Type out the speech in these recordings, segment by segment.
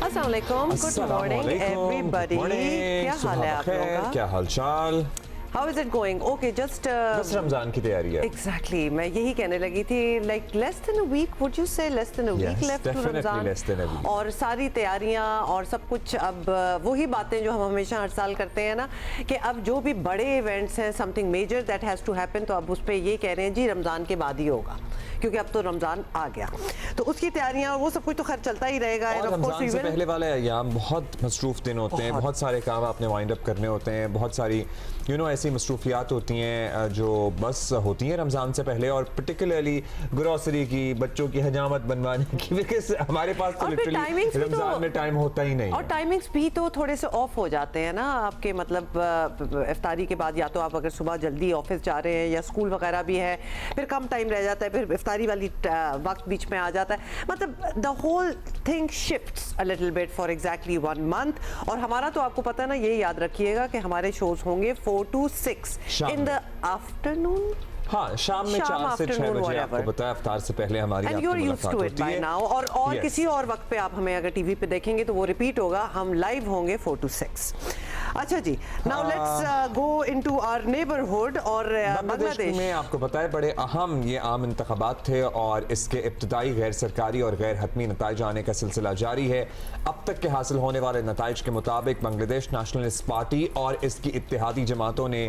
अस्सलाम वालेकुम, good morning everybody. क्या हाल है आप लोगों का? क्या हाल चाल? How is it going? Okay, just बस रमजान की तैयारी है। एग्जैक्टली, मैं यही कहने लगी थी, like less than a week, would you say less than a week left to Ramzan, और सारी तैयारियां और सब कुछ। अब वही बातें जो हम हमेशा हर साल करते हैं ना, कि अब जो भी बड़े इवेंट्स हैं, something major that has to happen, तो अब उस पर ये कह रहे हैं जी रमज़ान के बाद ही होगा, क्योंकि अब तो रमज़ान आ गया, तो उसकी तैयारियां वो सब कुछ तो खैर चलता ही रहेगा। और रमज़ान से पहले वाले अय्याम बहुत मसरूफ़ दिन होते हैं, बहुत सारे काम आपने वाइंड अप करने होते हैं, बहुत सारी ऐसी मसरूफियात होती हैं जो बस होती हैं रमज़ान से पहले, और पर्टिकुलरली ग्रोसरी की, बच्चों की हजामत बनवाने की, बिकॉज़ हमारे पास तो लिटरली रमज़ान में टाइम होता ही नहीं, और टाइमिंग्स भी तो थोड़े से ऑफ हो जाते हैं ना आपके, मतलब इफ्तारी के बाद, या तो आप अगर सुबह जल्दी ऑफिस जा रहे हैं या स्कूल वगैरह भी है, फिर कम टाइम रह जाता है, फिर इफ्तारी वाली वक्त बीच में आ जाता है, मतलब the whole thing shifts a little bit for exactly 1 month. और हमारा तो आपको पता है ना, ये याद रखिएगा कि हमारे शोज होंगे 4 to 6 इन द आफ्टरनून। हाँ, शाम में 4 से 6 बजे, आपको पता है इफ्तार से पहले हमारी मुलाकात होती है। और किसी और वक्त पे आप हमें अगर टीवी पे देखेंगे तो वो रिपीट होगा, हम लाइव होंगे 4 to 6। अच्छा जी, now let's go into our neighbourhood. और बांग्लादेश में आपको पता है बड़े अहम ये आम इंतखाबात थे, और इसके इब्तदाई गैर सरकारी और गैर हतमी नताइज आने का सिलसिला जारी है। अब तक के हासिल होने वाले नताइज के मुताबिक बांग्लादेश नेशनलिस्ट पार्टी और इसकी इत्तेहादी जमातों ने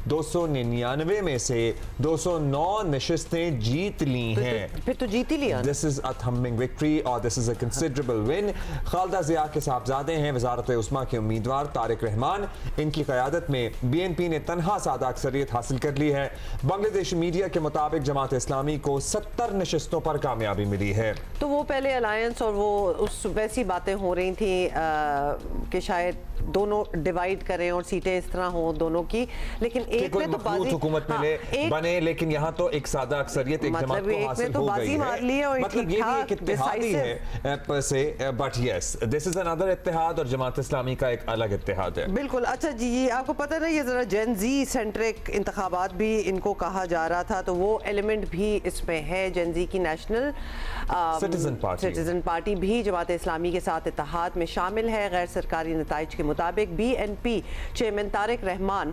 299 में से 209 नशिस्तें जीत ली हैं। फिर तो जीत ही लिया। This is a thumping victory और this is a considerable win. Khaleda Zia के साहबजादे हैं वज़ारत उस्मा के उम्मीदवार तारिक रहमान, इनकी क़यादत में बीएनपी ने तनहा सादा अक्सरियत हासिल कर ली है। बांग्लादेशी मीडिया के मुताबिक जमात इस्लामी को 70 नशिस्तों पर कामयाबी मिली है। तो वो पहले अलायंस और वो उस वैसी बातें हो रही थी कि शायद दोनों डिवाइड करें और सीटें इस तरह हो दोनों की, लेकिन एक में तो बाजी हुकूमत मिले बने, लेकिन यहाँ तो एक सादा अक्सरियत एक जमात को हासिल हो गई है। मतलब ये भी एक इत्तेहादी है से, but yes this is another इत्तेहाद, और जमात इस्लामी का एक अलग इत्तेहाद है। बिल्कुल। अच्छा जी, ये आपको पता है ना, ये जरा जेन जी सेंट्रिक इंतखाबात भी इनको कहा जा रहा था, तो वो एलिमेंट भी इसमें है। जेन जी की नेशनल सिटीजन पार्टी भी जमात इस्लामी के साथ इत्तेहाद में शामिल है। गैर सरकारी नताइज के मुताबिक बीएनपी चेयरमैन तारिक रहमान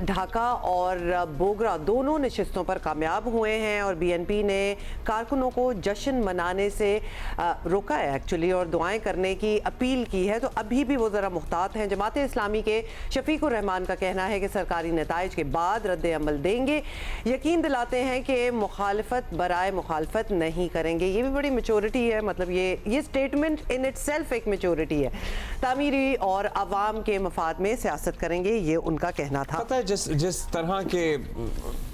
ढाका और बोगरा दोनों नशिस्तों पर कामयाब हुए हैं, और बीएनपी ने कारकुनों को जश्न मनाने से रोका है एक्चुअली, और दुआएं करने की अपील की है। तो अभी भी वो ज़रा मुहतात हैं। जमात इस्लामी के शफीकुर रहमान का कहना है कि सरकारी नताइज के बाद रद्द अमल देंगे, यकीन दिलाते हैं कि मुखालफत बराए मुखालफत नहीं करेंगे। ये भी बड़ी मेच्योरिटी है, मतलब ये स्टेटमेंट इन इटसेल्फ एक मेच्योरिटी है। तामीरी और अवाम के मफाद में सियासत करेंगे, ये उनका कहना था। पता है जिस तरह के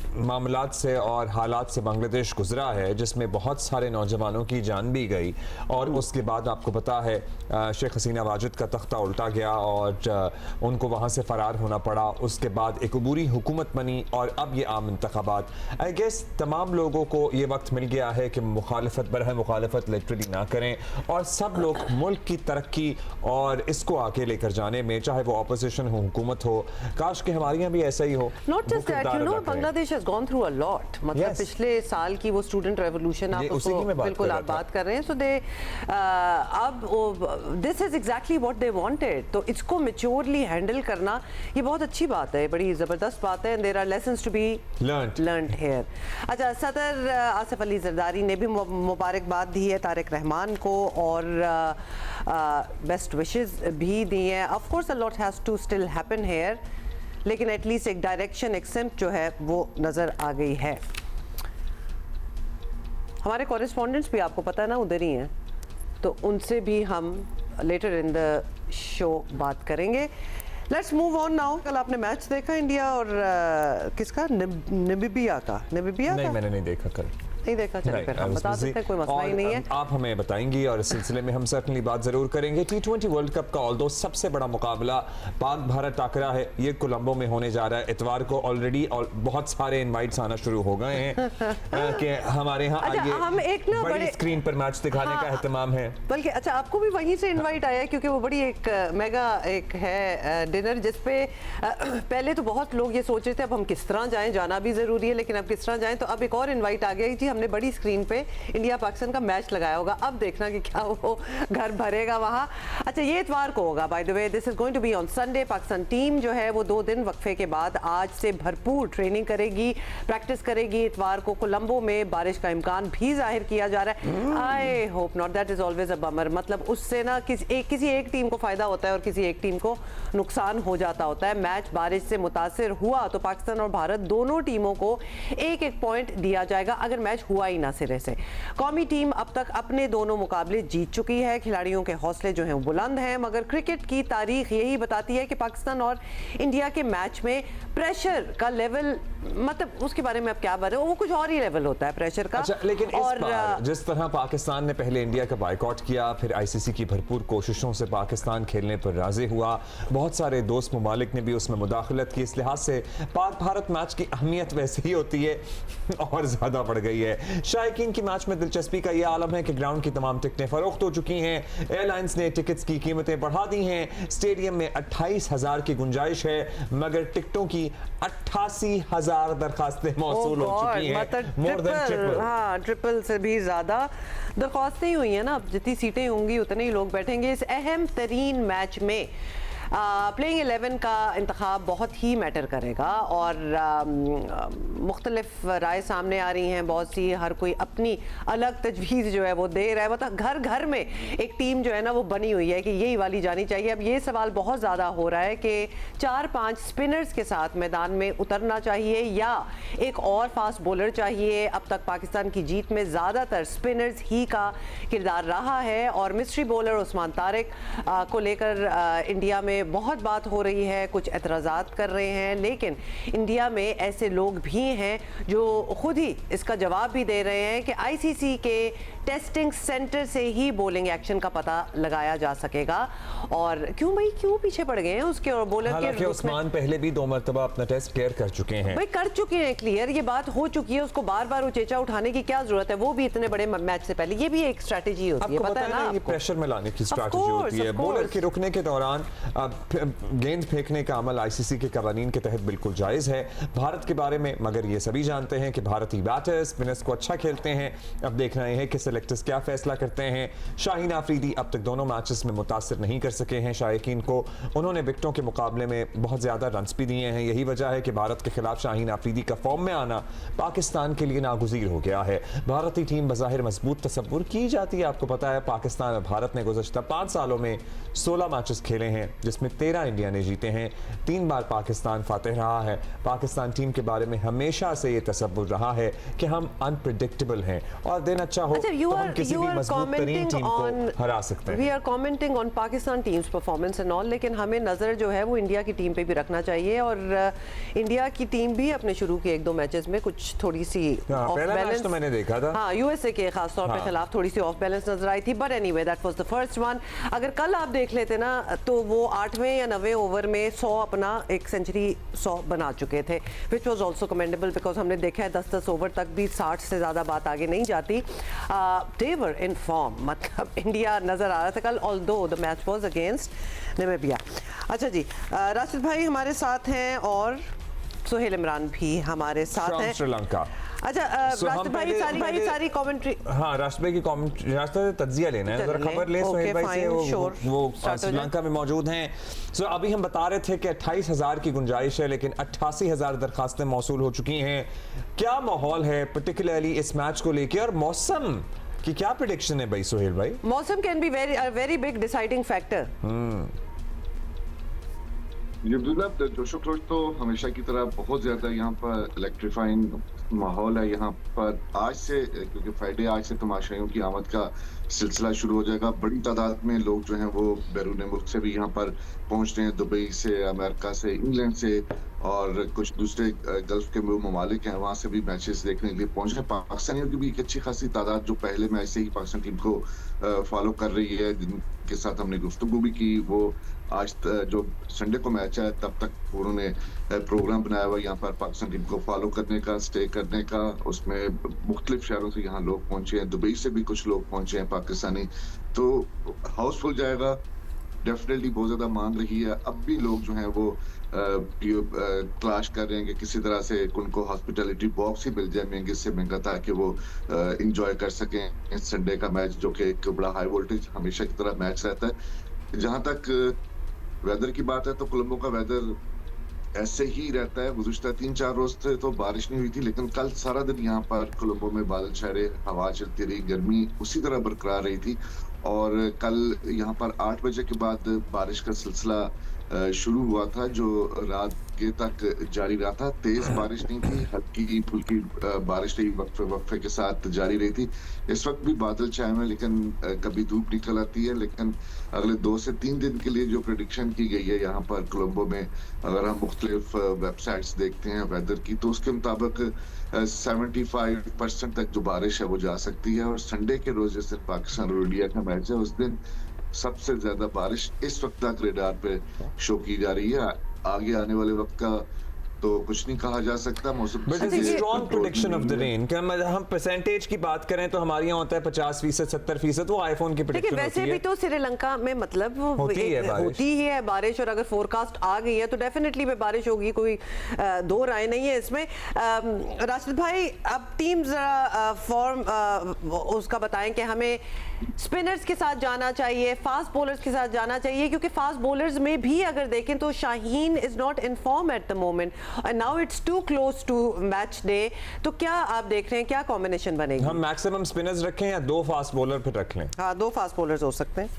मामलात से और हालात से बांग्लादेश गुजरा है, जिसमें बहुत सारे नौजवानों की जान भी गई, और उसके बाद आपको पता है शेख हसीना वाजिद का तख्ता उल्टा गया और उनको वहाँ से फ़रार होना पड़ा। उसके बाद एक अबूरी हुकूमत बनी, और अब ये आम इंतखाबात। आई गेस तमाम लोगों को ये वक्त मिल गया है कि मुखालफत बरह मुखालफत लिटरली ना करें, और सब लोग मुल्क की तरक्की और इसको आगे लेकर जाने में, चाहे वो अपोजिशन हो हुकूमत हो, काश कि हमारे यहाँ भी ऐसा ही हो। Not just that, you know, Bangladesh has gone through a lot. मतलब पिछले साल की वो स्टूडेंट रेवोल्यूशन आप उसको बिल्कुल आप बात कर रहे हैं, सो दे अब this is exactly what they wanted. तो इसको मैच्योरली हैंडल करना ये बहुत अच्छी बात है, बड़ी ज़बरदस्त बात है, and there are lessons to be learned here. अच्छा, सदर आसिफ अली जरदारी ने भी मुबारकबाद दी है तारिक रहमान को, और बेस्ट विशेस भी दी हैं। Of course a lot has to still happen here, लेकिन एटलीस्ट एक डायरेक्शन, एक सिम्प जो है वो नज़र आ गई है। हमारे कॉरेस्पॉन्डेंट्स भी आपको पता है ना उधर ही हैं, तो उनसे भी हम लेटर इन द शो बात करेंगे। Let's move on now. कल आपने मैच देखा इंडिया और किसका, नामीबिया का? नहीं, मैंने नहीं देखा कल। नहीं देखा, चलिए फिर हम बता सकते हैं, कोई मसला ही नहीं है। आप हमें बताएंगी और इस सिलसिले में हम सर्टनली बात जरूर करेंगे। T20 वर्ल्ड कप का ऑल्दो सबसे बड़ा मुकाबला पाक भारत टाकरा है, ये कोलंबो में होने जा रहा है इतवार को। ऑलरेडी और बहुत सारे इनवाइट्स आना शुरू हो गए हैं कि हमारे यहाँ आइए, हम एक ना बड़ी स्क्रीन पर मैच दिखाने का एहतमाम है। बल्कि अच्छा, आपको भी वहीं से इनवाइट आया है, क्योंकि वो बड़ी एक मेगा एक है डिनर, जिसपे पहले तो बहुत लोग ये सोच रहे थे अब हम किस तरह जाएं, जाना भी जरूरी है, लेकिन अब किस तरह जाएं, तो अब एक और इनवाइट आ गया जी, हमने बड़ी स्क्रीन पे इंडिया पाकिस्तान का मैच लगाया होगा, अब देखना कि क्या वो घर भरेगा वहाँ। अच्छा, ये इतवार को होगा, by the way this is going to be on Sunday. Pakistan team जो है वो 2 दिन वक्फे के बाद आज से भरपूर ट्रेनिंग करेगी, प्रैक्टिस करेगी। इतवार को कोलंबो में बारिश का इम्कान भी जाहिर किया जा रहा है। I hope not, that is always a bummer. मतलब उससे ना किसी एक टीम को फायदा होता है और किसी एक टीम को नुकसान हो जाता होता है। मैच बारिश से मुतासिर हुआ तो पाकिस्तान और भारत दोनों टीमों को एक एक पॉइंट दिया जाएगा अगर मैच हुआ ही ना सिरे से। कौमी टीम अब तक अपने दोनों मुकाबले जीत चुकी है, खिलाड़ियों के हौसले जो हैं बुलंद हैं, मगर क्रिकेट की तारीख यही बताती है कि पाकिस्तान और इंडिया के मैच में प्रेशर का लेवल, मतलब उसके बारे में अब क्या बात है, वो कुछ और ही लेवल होता है प्रेशर का। अच्छा, लेकिन इस बार जिस तरह पाकिस्तान ने पहले इंडिया का बायकॉट किया, फिर आईसीसी की भरपूर कोशिशों से पाकिस्तान खेलने पर राजी हुआ, बहुत सारे दोस्त ममालिक ने भी उसमें मुदाखलत की, इस लिहाज से पाक भारत मैच की अहमियत वैसे ही होती है और ज्यादा बढ़ गई है। शायकीन की मैच में दिलचस्पी का यह आलम है कि ग्राउंड की तमाम टिकटें फरोख्त हो चुकी हैं, एयरलाइंस ने टिकट्स की कीमतें बढ़ा दी हैं, स्टेडियम में 28,000 की गुंजाइश है, मगर टिकटों की 88,000 दरखास्तें मौसूल हो चुकी हैं, मोर देन ट्रिपल। हाँ, ट्रिपल से भी ज्यादा दरख्वास्तें ही हुई हैं ना। अब जितनी सीटें होंगी उतने ही लोग बैठेंगे। इस अहम तरीन मैच में प्लेइंग 11 का इंतखाब बहुत ही मैटर करेगा और मुख्तलिफ राय सामने आ रही हैं बहुत सी, हर कोई अपनी अलग तजवीज़ जो है वो दे रहा है। मतलब घर घर में एक टीम जो है ना वो बनी हुई है कि यही वाली जानी चाहिए। अब ये सवाल बहुत ज़्यादा हो रहा है कि 4-5 स्पिनर्स के साथ मैदान में उतरना चाहिए या एक और फास्ट बॉलर चाहिए। अब तक पाकिस्तान की जीत में ज़्यादातर स्पिनर्स ही का किरदार रहा है और मिस्ट्री बॉलर उस्मान तारिक को लेकर इंडिया में बहुत बात हो रही है, कुछ एतराज़ात कर रहे हैं, लेकिन इंडिया में ऐसे लोग भी हैं जो खुद ही इसका जवाब भी दे रहे हैं कि आईसीसी के टेस्टिंग सेंटर से ही बॉलिंग एक्शन का पता लगाया जा सकेगा। और क्यों पीछे पड़ गए हैं उसके और बॉलर के। उस्मान पहले भी 2 मरतबा अपना टेस्ट क्लियर कर चुके हैं, भाई कर चुके हैं क्लियर, ये बात हो चुकी है, उसको बार बार उचेचा उठाने की क्या जरूरत है, वो भी इतने बड़े मैच से पहले। ये भी एक स्ट्रेटेजी होती है, पता है ना, ये प्रेशर में लाने की स्ट्रेटेजी होती है। बॉलर के रुकने के दौरान गेंद फेंकने का अमल आईसीसी के कवानीन के तहत बिल्कुल जायज है। भारत के बारे में मगर ये सभी जानते हैं कि भारतीय बैटर्स स्पिनर्स को अच्छा खेलते हैं। अब देखना है कि सिलेक्टर्स क्या फैसला करते हैं। शाहीन आफरीदी अब तक दोनों मैचेस में मुतासिर नहीं कर सके हैं शायकीन को, उन्होंने विकेटों के मुकाबले में बहुत ज्यादा रन्स भी दिए हैं। यही वजह है कि भारत के खिलाफ शाहीन आफरीदी का फॉर्म में आना पाकिस्तान के लिए नागुज़ीर हो गया है। भारतीय टीम बज़ाहिर मजबूत तस्वुर की जाती है, आपको पता है पाकिस्तान और भारत ने गुज़श्ता 5 सालों में 16 मैचेस खेले हैं जिसमें 13 इंडिया ने जीते हैं, 3 बार पाकिस्तान फातिह रहा है। पाकिस्तान टीम के बारे में हमेशा से ये तस्वुर रहा है कि हम अनप्रेडिक्टेबल हैं और दिन अच्छा हो तो हम किसी भी मजबूत तरीन टीम को हरा सकते हैं। We are commenting on Pakistan team's performance and all, लेकिन हमें नजर जो है वो इंडिया की टीम पे भी रखना चाहिए। और इंडिया की टीम भी अपने शुरू के 1-2 मैचेस में कुछ थोड़ी सी ऑफ बैलेंस, तो मैंने देखा था, हाँ, यूएसए के खास तौर पे खिलाफ थोड़ी सी ऑफ बैलेंस नजर आई थी, but anyway that was the first one. अगर कल आप देख लेते ना तो वो 8वें या 9वें ओवर में 100 अपना एक सेंचुरी 100 बना चुके थे, which was also commendable because हमने देखा है 10-10 ओवर तक भी 60 से ज़्यादा बात आगे नहीं जाती। दे वर इन फॉर्म, मतलब इंडिया नज़र आ रहा था कल, although the match was against Namibia. अच्छा जी, राशिद भाई हमारे साथ हैं और सुहेल इमरान भी हमारे साथ हैं, श्रीलंका। अच्छा राशिद भाई सारी कमेंट्री, हाँ राशिद भाई की कमेंट्री, राशिद तज्जिया लेना है, जरा खबर ले सुहेल भाई से, वो श्रीलंका में मौजूद हैं। सो अभी हम बता रहे थे कि 28,000 की गुंजाइश है, लेकिन 88,000 दरखास्तें मौसूल हो चुकी हैं। क्या माहौल है पर्टिकुलरली इस मैच को लेकर और मौसम की क्या प्रेडिक्शन है भाई सुहेल भाई? मौसम can be very big deciding factor. जोशो खरोश तो हमेशा की तरह बहुत ज्यादा यहाँ पर इलेक्ट्रीफाइंग माहौल है यहाँ पर। आज से, क्योंकि फ्राइडे आज से तमाशाइयों की आमद का सिलसिला शुरू हो जाएगा। बड़ी तादाद में लोग जो हैं वो बैरून मुल्क से भी यहाँ पर पहुँच रहे हैं, दुबई से, अमेरिका से, इंग्लैंड से और कुछ दूसरे गल्फ के ममालिक हैं, वहाँ से भी मैचेस देखने के लिए पहुँच रहे हैं। पाकिस्तानियों की भी एक अच्छी खासी तादाद जो पहले मैच से ही पाकिस्तान टीम को फॉलो कर रही है, जिनके साथ हमने गुफ्तगू भी की, वो आज जो संडे को मैच है तब तक उन्होंने प्रोग्राम बनाया हुआ यहाँ पर पाकिस्तान टीम को फॉलो करने का, स्टे करने का। उसमें मुख्तलिफ शहरों से यहाँ लोग पहुंचे हैं, दुबई से भी कुछ लोग पहुंचे हैं पाकिस्तानी, तो हाउसफुल जाएगा। डेफिनेटली बहुत ज्यादा मांग रही है। अब भी लोग जो हैं वो तलाश कर रहे हैं कि किसी तरह से उनको हॉस्पिटैलिटी बॉक्स ही मिल जाए महंगे से महंगा, ताकि वो इंजॉय कर सकें संडे का मैच, जो कि एक बड़ा हाई वोल्टेज हमेशा की तरह मैच रहता है। जहां तक वेदर की बात है तो कोलंबो का वेदर ऐसे ही रहता है। गुज़िश्ता 3-4 रोज से तो बारिश नहीं हुई थी, लेकिन कल सारा दिन यहाँ पर कोलंबो में बादल छाए रहे, हवा चलती रही, गर्मी उसी तरह बरकरार रही थी। और कल यहाँ पर 8 बजे के बाद बारिश का सिलसिला शुरू हुआ था, जो रात के तक जारी रहा था। तेज बारिश नहीं थी, हल्की फुल्की बारिश रही, वक्फे वक्फे के साथ जारी रही थी। इस वक्त भी बादल छाए हुए हैं, लेकिन कभी धूप निकल आती है। लेकिन अगले 2 से 3 दिन के लिए जो प्रेडिक्शन की गई है यहाँ पर कोलंबो में, अगर हम मुख्तलिफ वेबसाइट्स देखते हैं वेदर की, तो उसके मुताबिक 75% तक जो बारिश है वो जा सकती है। और संडे के रोज जिस दिन पाकिस्तान और इंडिया का मैच है, उस दिन सबसे ज्यादा बारिश इस वक्त तक रेडार पे शो की जा रही है। आगे आने वाले वक्त का तो कुछ नहीं कहा जा सकता। मौसम but it's strong prediction of the rain. क्या हम परसेंटेज की बात करें तो हमारे यहाँ होता है 50%, 70%, वो आईफोन की प्रेडिक्शन होती है। वैसे भी तो श्रीलंका में मतलब होती ही है बारिश, और अगर फोरकास्ट आ गई है तो डेफिनेटली में बारिश होगी, कोई दो राय नहीं है इसमें। राशिद भाई, अब टीम जरा फॉर्म उसका बताएं कि हमें स्पिनर्स के साथ जाना चाहिए, फास्ट बॉलर्स के साथ जाना चाहिए, क्योंकि फास्ट बॉलर्स में भी अगर देखें तो Shaheen is not in form at the moment and now it's too close to match day। तो क्या आप देख रहे हैं, क्या कॉम्बिनेशन बनेगी? हम मैक्सिमम स्पिनर्स रखें या 2 फास्ट बॉलर फिर रख लें? हाँ, 2 फास्ट बॉलर्स हो सकते हैं।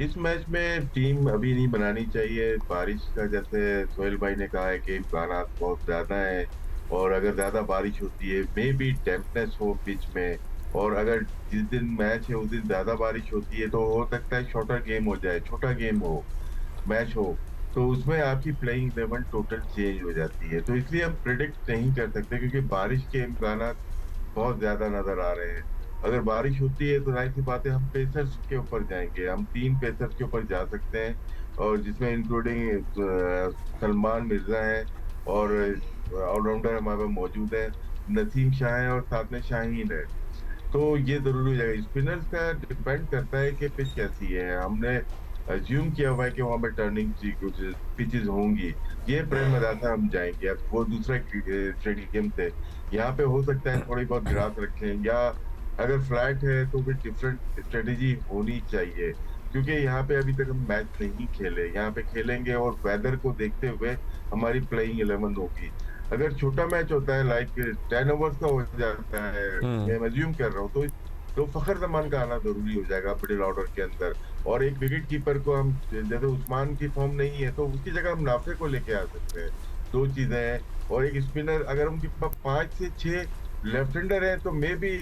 इस मैच में टीम अभी नहीं बनानी चाहिए। बारिश का, जैसे सोहेल भाई ने कहा है कि इम्कानात बहुत ज्यादा है, और अगर ज्यादा बारिश होती है, मे बी डैम्पनेस हो पिच में, और अगर जिस दिन मैच है उस दिन ज्यादा बारिश होती है तो हो सकता है शॉर्टर गेम हो जाए, छोटा गेम हो, मैच हो, तो उसमें आपकी प्लेइंग 11 टोटल चेंज हो जाती है। तो इसलिए हम प्रिडिक्ट नहीं कर सकते, क्योंकि बारिश के इम्कानात बहुत ज्यादा नजर आ रहे हैं। अगर बारिश होती है तो जाहिर सी बात है हम पेसर्स के ऊपर जाएंगे। हम 3 पेसर्स के ऊपर जा सकते हैं, और जिसमें इंक्लूडिंग सलमान मिर्जा है, और ऑलराउंडर हमारे पास मौजूद है, नसीम शाह है, और साथ में शाहीन है। तो ये जरूरी हो जाएगा। स्पिनर्स का डिपेंड करता है कि पिच कैसी है। हमने अज्यूम किया हुआ है कि वहाँ पे टर्निंग कुछ पिचेस होंगी, ये प्रेम मदासा हम जाएंगे। अब वो दूसरा स्टेडियम थे, यहाँ पे हो सकता है थोड़ी बहुत ग्रास रखें, या अगर फ्लैट है तो फिर डिफरेंट स्ट्रेटेजी होनी चाहिए, क्योंकि यहाँ पे अभी तक हम मैच नहीं खेले। यहाँ पे खेलेंगे और वेदर को देखते हुए हमारी प्लेइंग 11 होगी। अगर छोटा मैच होता है, लाइक 10 ओवर्स का हो जाता है, मैं अज्यूम कर रहा हूँ, तो फखर जमान का आना जरूरी हो जाएगा मिडिल ऑर्डर के अंदर। और एक विकेट कीपर को हम, जैसे उस्मान की फॉर्म नहीं है तो उसकी जगह हम नाफे को लेके आ सकते हैं। 2 चीजें हैं। और एक स्पिनर, अगर उनके पास 5 से 6 लेफ्ट हैंडर है तो मे बी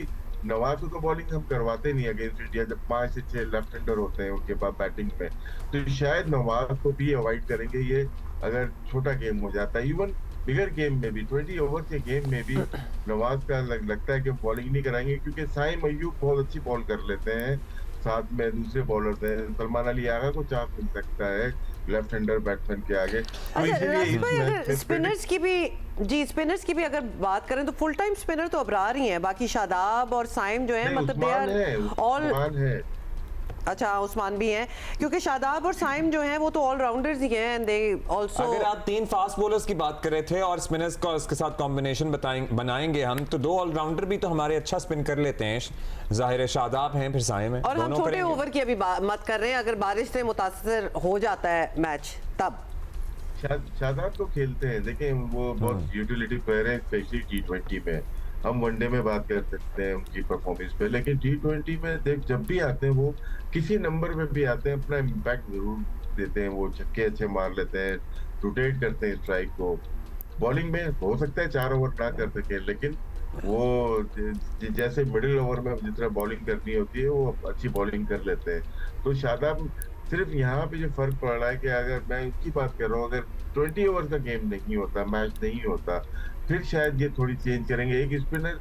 नवाज को तो बॉलिंग हम करवाते नहीं अगेंस्ट इंडिया, जब 5 से 6 लेफ्ट हैंडर होते हैं उनके पास बैटिंग में, तो शायद नवाज को भी अवॉइड करेंगे ये, अगर छोटा गेम हो जाता है। इवन बिगर गेम में भी, 20 ओवर के गेम में भी नवाज का लगता है कि बॉलिंग नहीं कराएंगे, क्योंकि साइम अय्यूब बहुत अच्छी बॉल कर लेते हैं, साथ में दूसरे बॉलर्स हैं। सलमान अली आगा को चांस मिल सकता है लेफ्ट हैंडर बैट्समैन के आगे। स्पिनर्स की भी स्पिनर्स की भी अगर बात करें तो फुल टाइम स्पिनर तो अब आ रही हैं, बाकी शादाब और साइम जो है, मतलब दे आर ऑल। अच्छा, उस्मान भी हैं, क्योंकि शादाब और साइम जो हैं वो तो ऑलराउंडर्स ही हैं, एंड दे आल्सो। अगर आप 3 फास्ट बॉलर्स की बात कर रहे थे और स्पिनर्स का उसके साथ कॉम्बिनेशन बनाएंगे हम, तो 2 ऑलराउंडर भी तो हमारे अच्छा स्पिन कर लेते हैं। जाहिर है शादाब हैं, फिर साइम है, और हम छोटे ओवर की अभी मत कर रहे हैं। अगर बारिश से मुतासर हो जाता है मैच तब शादाब तो खेलते हैं, देखिए वो बहुत यूटिलिटी प्लेयर है, स्पेशली T20 में। हम वनडे में बात कर सकते हैं उनकी परफॉर्मेंस पे, लेकिन T20 में देख जब भी आते हैं वो किसी नंबर में भी आते हैं, अपना इम्पैक्ट जरूर देते हैं। वो छक्के अच्छे मार लेते हैं, रोटेट करते हैं स्ट्राइक को। बॉलिंग में हो सकता है 4 ओवर ना कर सके, लेकिन वो जैसे मिडिल ओवर में जिस तरह बॉलिंग करनी होती है वो अच्छी बॉलिंग कर लेते हैं। तो शादाब, सिर्फ यहाँ पे जो फर्क पड़ रहा है कि अगर मैं उसकी बात कर रहा हूँ, अगर 20 ओवर का गेम नहीं होता, मैच नहीं होता, फिर शायद ये थोड़ी चेंज करेंगे। एक स्पिनर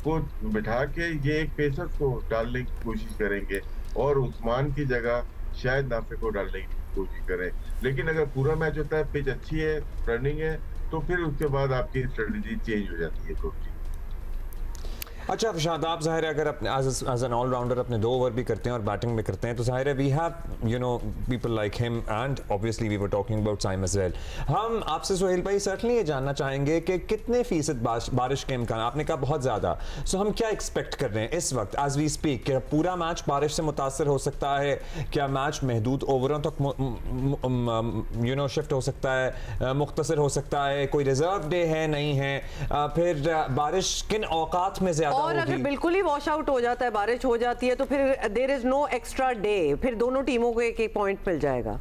को बिठा के ये एक पेसर को डालने की कोशिश करेंगे, और उस्मान की जगह शायद नाफे को डालने की कोशिश करें। लेकिन अगर पूरा मैच होता है, पिच अच्छी है, रनिंग है, तो फिर उसके बाद आपकी स्ट्रेटेजी चेंज हो जाती है थोड़ी। अच्छा शादाब, ज़ाहिर है अगर अपने एज एन ऑलराउंडर अपने 2 ओवर भी करते हैं और बैटिंग में करते हैं तो ज़ाहिर है we have you know people like him and obviously we were talking about Saim as well. हम आपसे सोहेल भाई सर्टनली ये जानना चाहेंगे कि कितने फीसद बारिश के इम्कान, आपने कहा बहुत ज़्यादा, सो हम क्या एक्सपेक्ट कर रहे हैं इस वक्त एज वी स्पीक? क्या पूरा मैच बारिश से मुतासर हो सकता है? क्या मैच महदूद ओवरों तक यू नो शिफ्ट हो सकता है, मुख्तसर हो सकता है? कोई रिजर्व डे है, नहीं है? फिर बारिश किन औकात में ज़्यादा और अगर बिल्कुल ही वॉश आउट हो जाता है, बारिश हो जाती है, तो फिर there is no extra day, फिर दोनों टीमों को एक एक पॉइंट मिल जाएगा?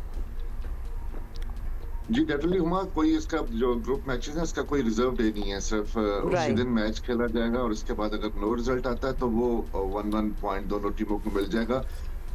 जी डेफिनेटली हुआ, कोई इसका जो ग्रुप मैचेस है इसका कोई रिजर्व डे नहीं है, सिर्फ उसी दिन मैच खेला जाएगा और इसके बाद अगर नो रिजल्ट आता है तो वो 1-1 पॉइंट दोनों टीमों को मिल जाएगा।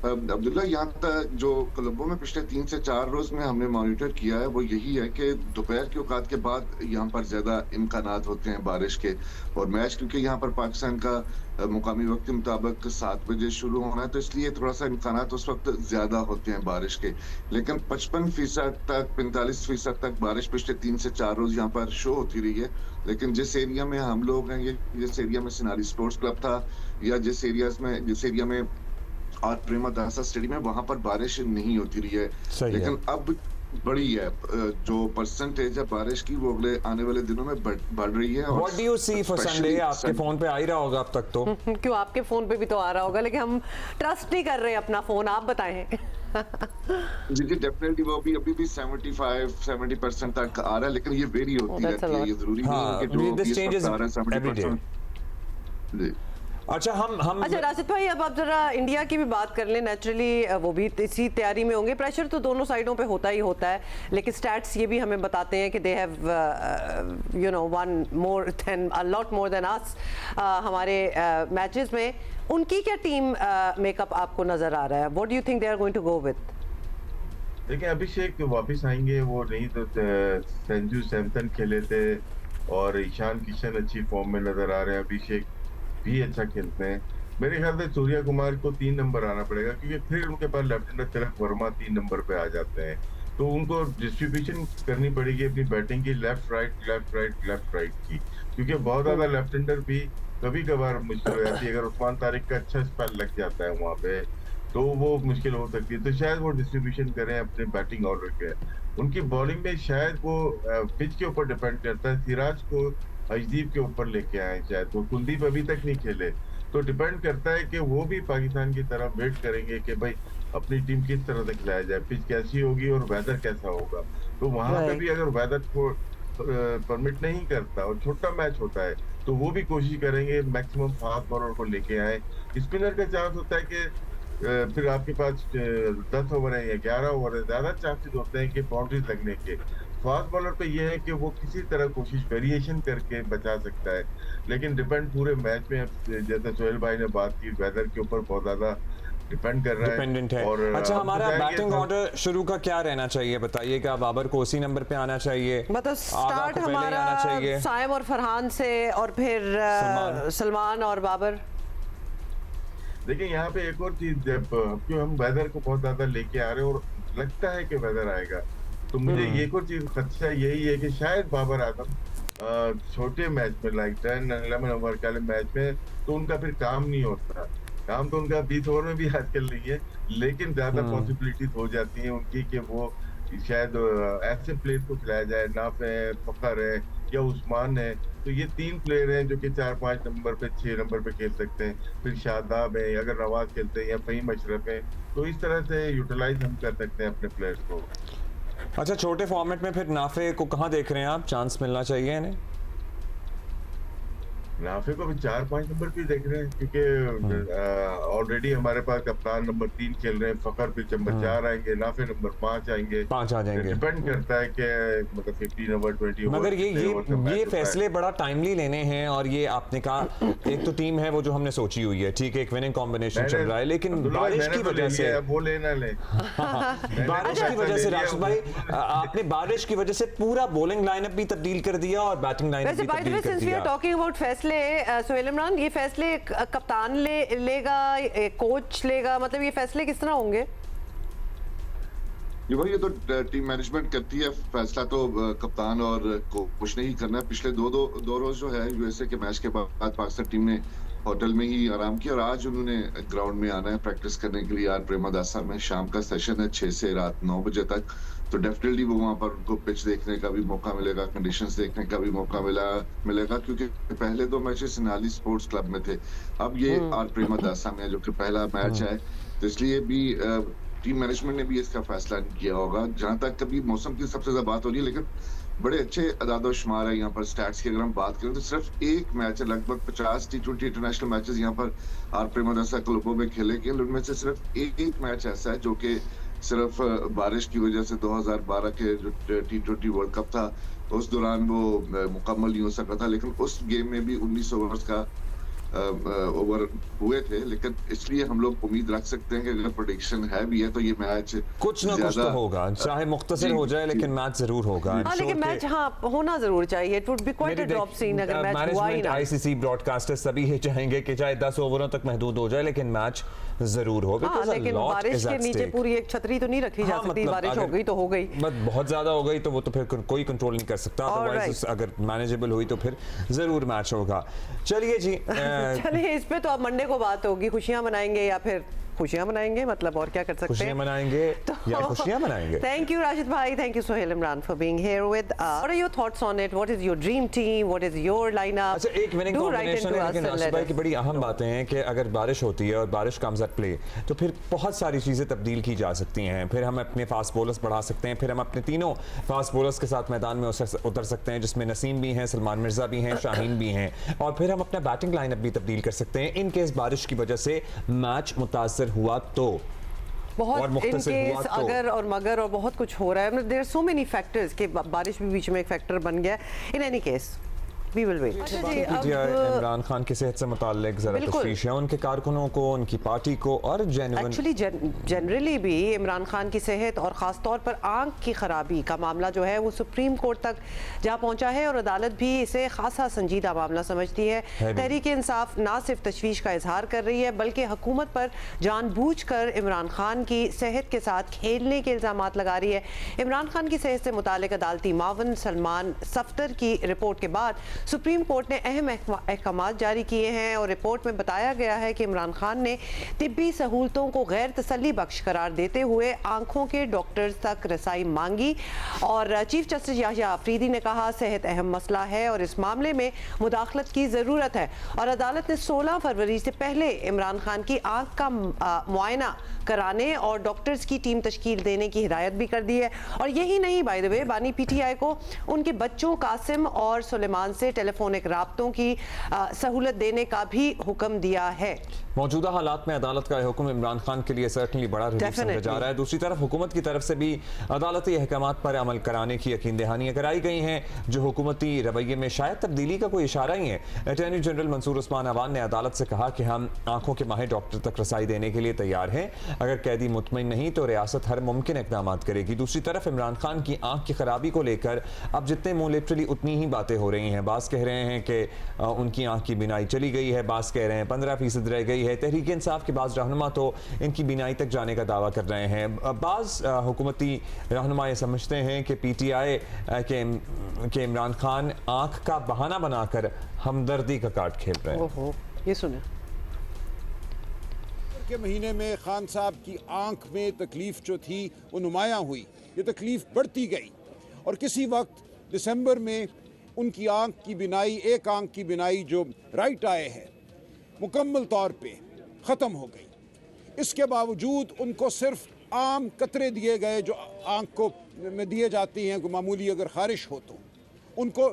अब्दुल्ला, यहाँ तक जो कोलंबो में पिछले 3 से 4 रोज में हमने मॉनिटर किया है वो यही है कि दोपहर के औकात के बाद यहाँ पर ज्यादा इम्कानात होते हैं बारिश के, और मैच क्योंकि यहाँ पर पाकिस्तान का मुकामी वक्त के मुताबिक 7 बजे शुरू होना है तो इसलिए थोड़ा सा इम्कानात उस वक्त ज्यादा होते हैं बारिश के। लेकिन 55% तक 45% तक बारिश पिछले 3 से 4 रोज यहाँ पर शो होती रही है। लेकिन जिस एरिया में हम लोग हैं, जिस एरिया में सिनारी स्पोर्ट्स क्लब था या जिस एरिया में और प्रेमदासा स्टेडियम है, वहां पर बारिश नहीं होती रही है। लेकिन अब बड़ी है जो परसेंटेज है बारिश की, वो अगले आने वाले दिनों में बढ़ रही है। What do you see for Sunday? आपके फोन पे आ ही रहा होगा अब तक तो। क्यों, आपके फोन पे भी तो आ रहा होगा, लेकिन हम ट्रस्ट नहीं कर रहे अपना फोन, आप बताएं। जी डेफिनेटली वो अभी भी 75-70% तक आ रहा है, लेकिन ये वेरी होती रहती है, ये जरूरी नहीं है कि जो this changes every day। जी अच्छा हम अच्छा राशिद भाई, अब आप जरा इंडिया की भी बात कर लें। नेचुरली वो भी इसी तैयारी में होंगे, प्रेशर तो दोनों साइडों पे होता ही होता है, लेकिन स्टैट्स ये भी हमें बताते हैं कि they have you no one more than a lot more than us हमारे मैचेस में। उनकी क्या टीम मेकअप आपको नजर आ रहा है? What do you think they are going to go with? देखिए अभिषेक वापस आएंगे, वो नहीं तो संजू सैमसन खेले थे और ईशान किशन अच्छी फॉर्म में नजर आ रहे हैं, अभिषेक भी अच्छा खेलते हैं। मेरे ख्याल से सूर्या कुमार को 3 नंबर आना पड़ेगा, क्योंकि फिर उनके पास लेफ्टिनेंट तिलक वर्मा 3 नंबर पे आ जाते हैं, तो उनको डिस्ट्रीब्यूशन करनी पड़ेगी अपनी बैटिंग की, लेफ्ट राइट की, क्योंकि बहुत ज्यादा लेफ्ट हैंडर भी कभी कभार मुश्किल हो जाती है। अगर उस्मान तारिक का अच्छा स्पेल लग जाता है वहां पे तो वो मुश्किल हो सकती है, तो शायद वो डिस्ट्रीब्यूशन करें अपने बैटिंग ऑर्डर के। उनकी बॉलिंग में शायद वो पिच के ऊपर डिपेंड करता है, सिराज को अर्शदीप के ऊपर लेके आए, शायद वो कुलदीप अभी तक नहीं खेले, तो डिपेंड करता है कि वो भी पाकिस्तान की तरफ वेट करेंगे कि भाई अपनी टीम किस तरह से खिलाया जाए, पिच कैसी होगी और वेदर कैसा होगा। तो वहां पे भी अगर वेदर को परमिट नहीं करता और छोटा मैच होता है तो वो भी कोशिश करेंगे मैक्सिमम फास्ट बॉलर को लेके आए। स्पिनर का चांस होता है कि फिर आपके पास 10 ओवर है या 11 ओवर है, ज्यादा चांसेस होते हैं कि बाउंड्रीज लगने के। फास्ट बॉलर पे ये है कि वो किसी तरह कोशिश वेरिएशन करके बचा सकता है, लेकिन डिपेंड पूरे मैच में, जैसे सोहेल भाई ने बात की, वेदर के ऊपर बहुत ज्यादा डिपेंड कर रहा है। और अच्छा हमारा बैटिंग ऑर्डर शुरू का क्या रहना चाहिए बताइएगा? बाबर को उसी नंबर पे आना चाहिए, मतलब स्टार्ट हमारा साइम और फरहान से और फिर सलमान और बाबर। देखिए यहाँ पे एक और चीज, जब क्यों हम वेदर को बहुत ज्यादा लेके आ रहे हैं और लगता है कि वेदर आएगा, तो मुझे एक और चीज खदशा यही है कि शायद बाबर आजम छोटे मैच में लाइक 10-11 ओवर के मैच में तो उनका फिर काम नहीं होता, काम तो उनका 20 ओवर में भी आजकल नहीं है, लेकिन ज्यादा पॉसिबिलिटीज हो जाती है उनकी कि वो शायद ऐसे प्लेयर को खिलाया जाए, नाफे है, फखर है या उस्मान है, तो ये 3 प्लेयर हैं जो कि 4-5 नंबर पे 6 नंबर पे खेल सकते हैं। फिर शादाब है, अगर नवाज खेलते हैं या फहीम अशरफ है, तो इस तरह से यूटिलाइज हम कर सकते हैं अपने प्लेयर्स को। अच्छा छोटे फॉर्मेट में फिर नाफे को कहाँ देख रहे हैं आप? चांस मिलना चाहिए इन्हें? नाफे को भी 4-5 नंबर पे देख रहे हैं, क्योंकि ऑलरेडी हमारे पास कप्तान नंबर 3 खेल रहे हैं, फखर पे नंबर 4 आएंगे, नाफे नंबर 5 आएंगे, 5 आ जाएंगे। डिपेंड करता है कि मतलब 15 ओवर 20 ओवर। मगर ये फैसले बड़ा टाइमली लेने हैं, और ये आपने कहा एक तो टीम है वो जो हमने सोची हुई है, ठीक है, एक विनिंग कॉम्बिनेशन चल रहा है, लेकिन बारिश की वजह से वो लेना ले बारिश की वजह से राशिद भाई आपने बारिश की वजह से पूरा बॉलिंग लाइनअप भी तब्दील कर दिया और बैटिंग लाइनअप भी तब्दील कर दिया। टॉकिंग अबाउट फैसले, सोहेल इमरान, ये फैसले कप्तान लेगा, कोच लेगा, मतलब ये फैसले किस तरह होंगे? ये तो टीम मैनेजमेंट करती है, फैसला तो कप्तान और कोच ने ही करना है। पिछले दो रोज जो है यूएसए के मैच के बाद पाकिस्तान टीम ने होटल में ही आराम किया और आज उन्होंने ग्राउंड में आना है प्रैक्टिस करने के लिए। आज प्रेमदासा में शाम का सेशन है 6 से रात 9 बजे तक, तो डेफिनेटली वो वहां पर उनको पिच देखने का भी मौका मिलेगा, कंडीशंस देखने का भी मौका मिलेगा क्योंकि पहले 2 मैचेस सिनाली स्पोर्ट्स क्लब में थे, अब ये आर प्रेमदासा में जो कि पहला मैच है, तो इसलिए भी टीम मैनेजमेंट ने भी इसका फैसला नहीं किया होगा। जहां तक कभी मौसम की सबसे ज्यादा बात हो रही है, लेकिन बड़े अच्छे अदाद-ओ-शुमार है यहाँ पर स्टैट्स की अगर हम बात करें तो सिर्फ एक मैच है, लगभग 50 T20 इंटरनेशनल मैचेस यहाँ पर आर प्रेमदासा क्लबों में खेले गए, उनमें से सिर्फ एक मैच ऐसा है जो कि सिर्फ बारिश की वजह से 2012 के जो T20 वर्ल्ड कप था उस दौरान वो मुकम्मल नहीं हो सका था, लेकिन उस गेम में भी 19 ओवर्स का ओवर हुए थे, लेकिन इसलिए हम लोग उम्मीद रख सकते हैं कि अगर प्रेडिक्शन है भी है तो ये मैच कुछ ना कुछ तो होगा, चाहे मुख्तसर हो जाए लेकिन मैच जरूर होगा। हाँ, लेकिन मैच होना जरूर चाहिए। It would be quite a drop scene अगर मैच हुआ ही ना। आईसीसी ब्रॉडकास्टर्स सभी ही चाहेंगे कि चाहे 10 ओवरों तक महदूद हो जाए लेकिन मैच जरूर हो। लेकिन बारिश के नीचे पूरी एक छतरी तो नहीं रखी जा सकती, बारिश हो गई तो हो गई, बहुत ज्यादा हो गई तो वो तो फिर कोई कंट्रोल नहीं कर सकता, अदरवाइज अगर मैनेजेबल हुई तो फिर जरूर मैच होगा। चलिए जी चलिए इस पे तो अब मंडे को बात होगी, खुशियां मनाएंगे या फिर खुशियां मनाएंगे, मतलब और क्या कर सकते हैं, खुशियां मनाएंगे या खुशियां मनाएंगे। थैंक यू राशिद भाई, thank you Sohail Imran for being here with us. What are your thoughts on it? What is your dream team? What is your lineup? अच्छा, एक विनिंग कॉम्बिनेशन है, लेकिन राशिद भाई की बड़ी अहम बातें हैं कि अगर बारिश होती है और बारिश कम्स एट प्ले तो फिर बहुत सारी चीजें तब्दील की जा सकती हैं। फिर हम अपने फास्ट बॉलर्स बढ़ा सकते हैं, फिर हम अपने तीनों फास्ट बॉलर्स के साथ मैदान में उतर सकते हैं, जिसमें नसीम भी हैं, सलमान मिर्जा भी हैं, शाहीन भी हैं, और फिर हम अपना बैटिंग लाइनअप भी तब्दील कर सकते हैं इन केस बारिश की वजह से मैच मुतासर हुआ तो। बहुत इन केस अगर और मगर और बहुत कुछ हो रहा है, there are so many factors कि बारिश भी बीच में एक फैक्टर बन गया। In any case we will wait. Imran Khan की सेहत से मुताल्लिक जरा तशवीश है उनके कारकुनों को, उनकी पार्टी को, और एक्चुअली जनरली भी इमरान खान की सेहत और ख़ास तौर पर आंख की खराबी का मामला जो है वो सुप्रीम कोर्ट तक जा पहुंचा है और अदालत भी इसे खासा संजीदा मामला समझती है। तहरीक इंसाफ ना सिर्फ तशवीश का इजहार कर रही है बल्कि हुकूमत पर जानबूझकर इमरान खान की सेहत के साथ खेलने के इल्ज़ाम लगा रही है। इमरान खान की सेहत से मुताल्लिक अदालती मावन सलमान सफ्तर की रिपोर्ट के बाद सुप्रीम कोर्ट ने अहम अहकाम जारी किए हैं और रिपोर्ट में बताया गया है कि इमरान खान ने तिब्बी सहूलतों को गैर तसल्ली बख्श करार देते हुए आंखों के डॉक्टर्स तक रसाई मांगी और चीफ जस्टिस याहिया अफरीदी ने कहा सेहत अहम मसला है और इस मामले में मुदाखलत की ज़रूरत है और अदालत ने 16 फरवरी से पहले इमरान खान की आंख का मुआयना कराने और डॉक्टर्स की टीम तश्कील देने की हिदायत भी कर दी है। और यही नहीं, बाय द वे, बानी पीटीआई को उनके बच्चों कासिम और सुलेमान से टेलीफोनिक राब्तों की सहूलत देने का भी हुक्म दिया है। मौजूदा हालात में अदालत का हुक्म इमरान खान के लिए सर्टनली बड़ा रिलीफ समझा जा रहा है। दूसरी तरफ हुकूमत की तरफ से भी अदालती अहकाम पर अमल कराने की यकीन दहानियाँ कराई गई हैं जो हुकूमती रवैये में शायद तब्दीली का कोई इशारा ही है। अटॉर्नी जनरल मंसूर उस्मान अवान ने अदालत से कहा कि हम आंखों के माहिर डॉक्टर तक रसाई देने के लिए तैयार हैं, अगर कैदी मुतमईन नहीं तो रियासत हर मुमकिन इकदाम करेगी। दूसरी तरफ इमरान खान की आंख की खराबी को लेकर अब जितने मुंह लिटरली उतनी ही बातें हो रही हैं। बास कह रहे हैं कि उनकी आंख की बिनाई चली गई है, बास कह रहे हैं 15% रह गई है। तहरीक इंसाफ के बाज़ रहनुमा तो इनकी बिनाई तक जाने का दावा कर रहे हैं। बाज़ हुकूमती रहनुमा ये समझते हैं कि पीटीआई के इमरान खान आंख का बहाना बनाकर हमदर्दी का कार्ड खेल रहे हैं। ये सुने के महीने में खान साहब की आंख में तकलीफ जो थी वो नुमायां हुई, ये तकलीफ बढ़ती गई और किसी वक्त दिसंबर में उनकी आंख की बिनाई, एक आंख की बिनाई जो राइट आए है, मुकम्मल तौर पे ख़त्म हो गई। इसके बावजूद उनको सिर्फ आम कतरे दिए गए जो आंख को में दिए जाते हैं, मामूली अगर खारिश हो तो उनको